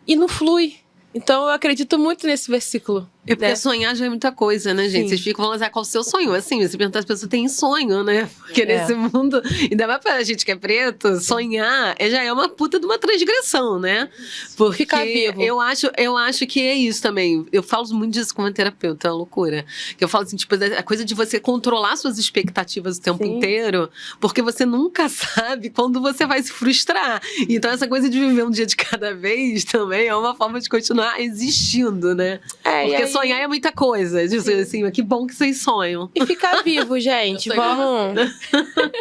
e não flui. Então eu acredito muito nesse versículo. Porque sonhar já é muita coisa, né, gente? Sim. Vocês ficam falando, qual o seu sonho? Assim, você perguntar, as pessoas têm sonho, né? Porque nesse mundo, ainda mais pra gente que é preto, sonhar já é uma puta de uma transgressão, né? Porque ficar vivo. Eu acho que é isso também. Eu falo muito disso como terapeuta, é uma loucura. Que eu falo assim, tipo, a coisa de você controlar suas expectativas o tempo inteiro, porque você nunca sabe quando você vai se frustrar. Então essa coisa de viver um dia de cada vez também é uma forma de continuar existindo, né? Porque sonhar é muita coisa. Assim, que bom que vocês sonham. E ficar vivo, gente.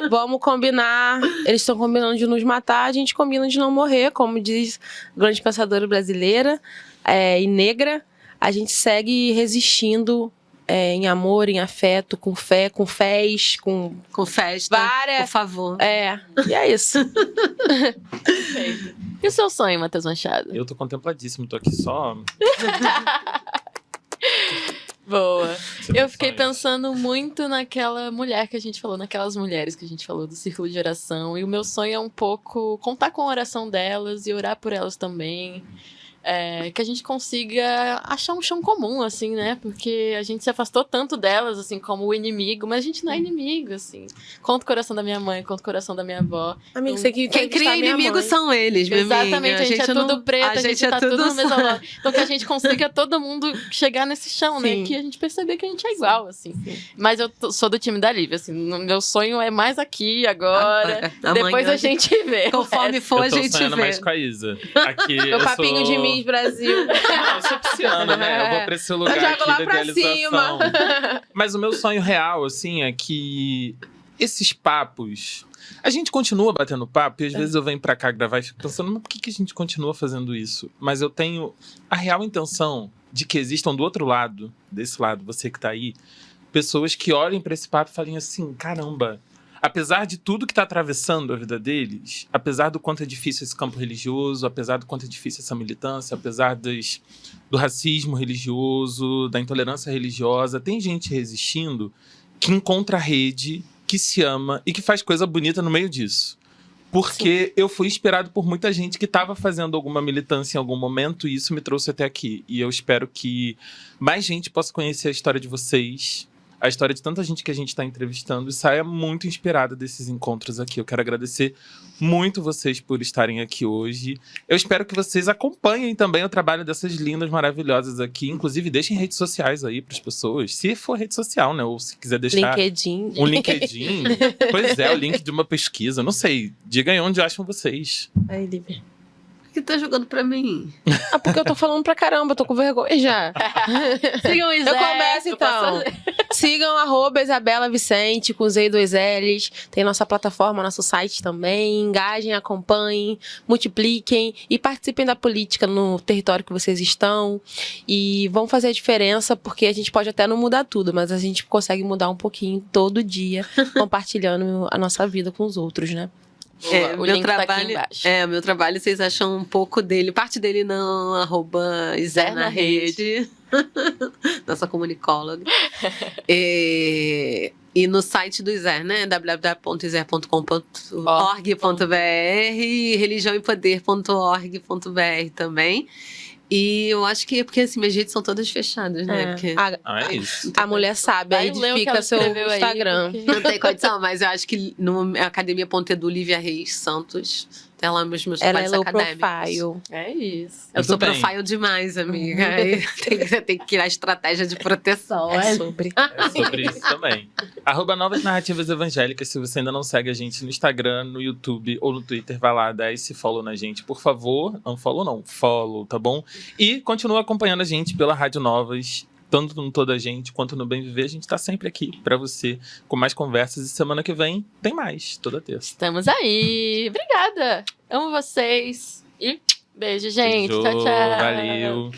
Vamos combinar. Eles estão combinando de nos matar, a gente combina de não morrer, como diz a grande pensadora brasileira e negra. A gente segue resistindo em amor, em afeto, com fé, com fés, com festa. Várias. Por favor. E é isso. Perfeito. E o seu sonho, Matheus Machado? Eu tô contempladíssimo, tô aqui só. Boa. Você Eu tem fiquei sonhos? pensando muito naquela mulher que a gente falou, naquelas mulheres que a gente falou do círculo de oração. E o meu sonho é um pouco contar com a oração delas e orar por elas também. Que a gente consiga achar um chão comum, assim, né? Porque a gente se afastou tanto delas, assim, como o inimigo, mas a gente não é inimigo, assim. Conta o coração da minha mãe, conta o coração da minha avó. Amigo, você que Quem cria inimigos são eles, minha Exatamente, amiga. a gente é tudo preto, a gente tá tudo no mesmo lado. Então que a gente consiga todo mundo chegar nesse chão, né? Sim. Que a gente perceber que a gente é igual, assim. Mas eu sou do time da Lívia, assim. Meu sonho é mais aqui, agora. Depois Amanhã, a gente vê. Conforme for, a Eu tô gente sonhando vê. mais com a Isa. Aqui Meu eu papinho sou... de Miss Brasil. Não, eu sou pisciana, né? Eu vou pra esse lugar Eu jogo aqui lá da pra idealização. Mas o meu sonho real, assim, é que esses papos... A gente continua batendo papo e às vezes eu venho pra cá gravar e fico pensando, mas por que a gente continua fazendo isso? Mas eu tenho a real intenção de que existam do outro lado, desse lado, você que tá aí, pessoas que olhem pra esse papo e falem assim, caramba, apesar de tudo que tá atravessando a vida deles, apesar do quanto é difícil esse campo religioso, apesar do quanto é difícil essa militância, apesar do racismo religioso, da intolerância religiosa, tem gente resistindo que encontra a rede, que se ama e que faz coisa bonita no meio disso. Porque eu fui inspirado por muita gente que estava fazendo alguma militância em algum momento e isso me trouxe até aqui. E eu espero que mais gente possa conhecer a história de vocês, a história de tanta gente que a gente está entrevistando e saia muito inspirada desses encontros aqui. Eu quero agradecer muito vocês por estarem aqui hoje. Eu espero que vocês acompanhem também o trabalho dessas lindas, maravilhosas aqui. Inclusive, deixem redes sociais aí para as pessoas. Se for rede social, né? Ou se quiser deixar LinkedIn. um LinkedIn. Pois é, o link de uma pesquisa. Não sei. Diga aí onde acham vocês. Aí, Lívia. Por que tá jogando pra mim? Ah, porque eu tô falando pra caramba, eu tô com vergonha já. Sigam o Isé, Eu começo, eu posso então. fazer. Sigam @Isabela Vicente, com Z e 2 L's. Tem nossa plataforma, nosso site também. Engajem, acompanhem, multipliquem e participem da política no território que vocês estão. E vão fazer a diferença, porque a gente pode até não mudar tudo, mas a gente consegue mudar um pouquinho todo dia, compartilhando a nossa vida com os outros, né? O link tá aqui embaixo. O meu trabalho, vocês acham um pouco dele, parte dele no @Isé na rede. Nossa comunicóloga. E no site do Isé, né? www.iser.com.org.br, religiãoempoder.org.br também. E eu acho que é porque assim, minhas redes são todas fechadas, né? Porque É isso. A mulher sabe, Vai aí ler o que ela edifica seu escreveu aí, Instagram. porque- não tem condição, mas eu acho que no academia.edu Lívia Reis Santos, tem lá meus Ela é trabalhos low acadêmicos. profile. É isso. Eu sou Muito bem. profile demais, amiga. Aí tem que criar estratégia de proteção. É sobre. É sobre isso também. @Novas Narrativas Evangélicas. Se você ainda não segue a gente no Instagram, no YouTube ou no Twitter, vai lá, dá esse follow na gente, por favor. Não follow não, follow, tá bom? E continua acompanhando a gente pela Rádio Novas, tanto no Toda a Gente quanto no Bem Viver. A gente tá sempre aqui pra você, com mais conversas. E semana que vem tem mais, toda terça. Estamos aí. Obrigada. Amo vocês. E beijo, gente. Beijo, Tchau, tchau. valeu.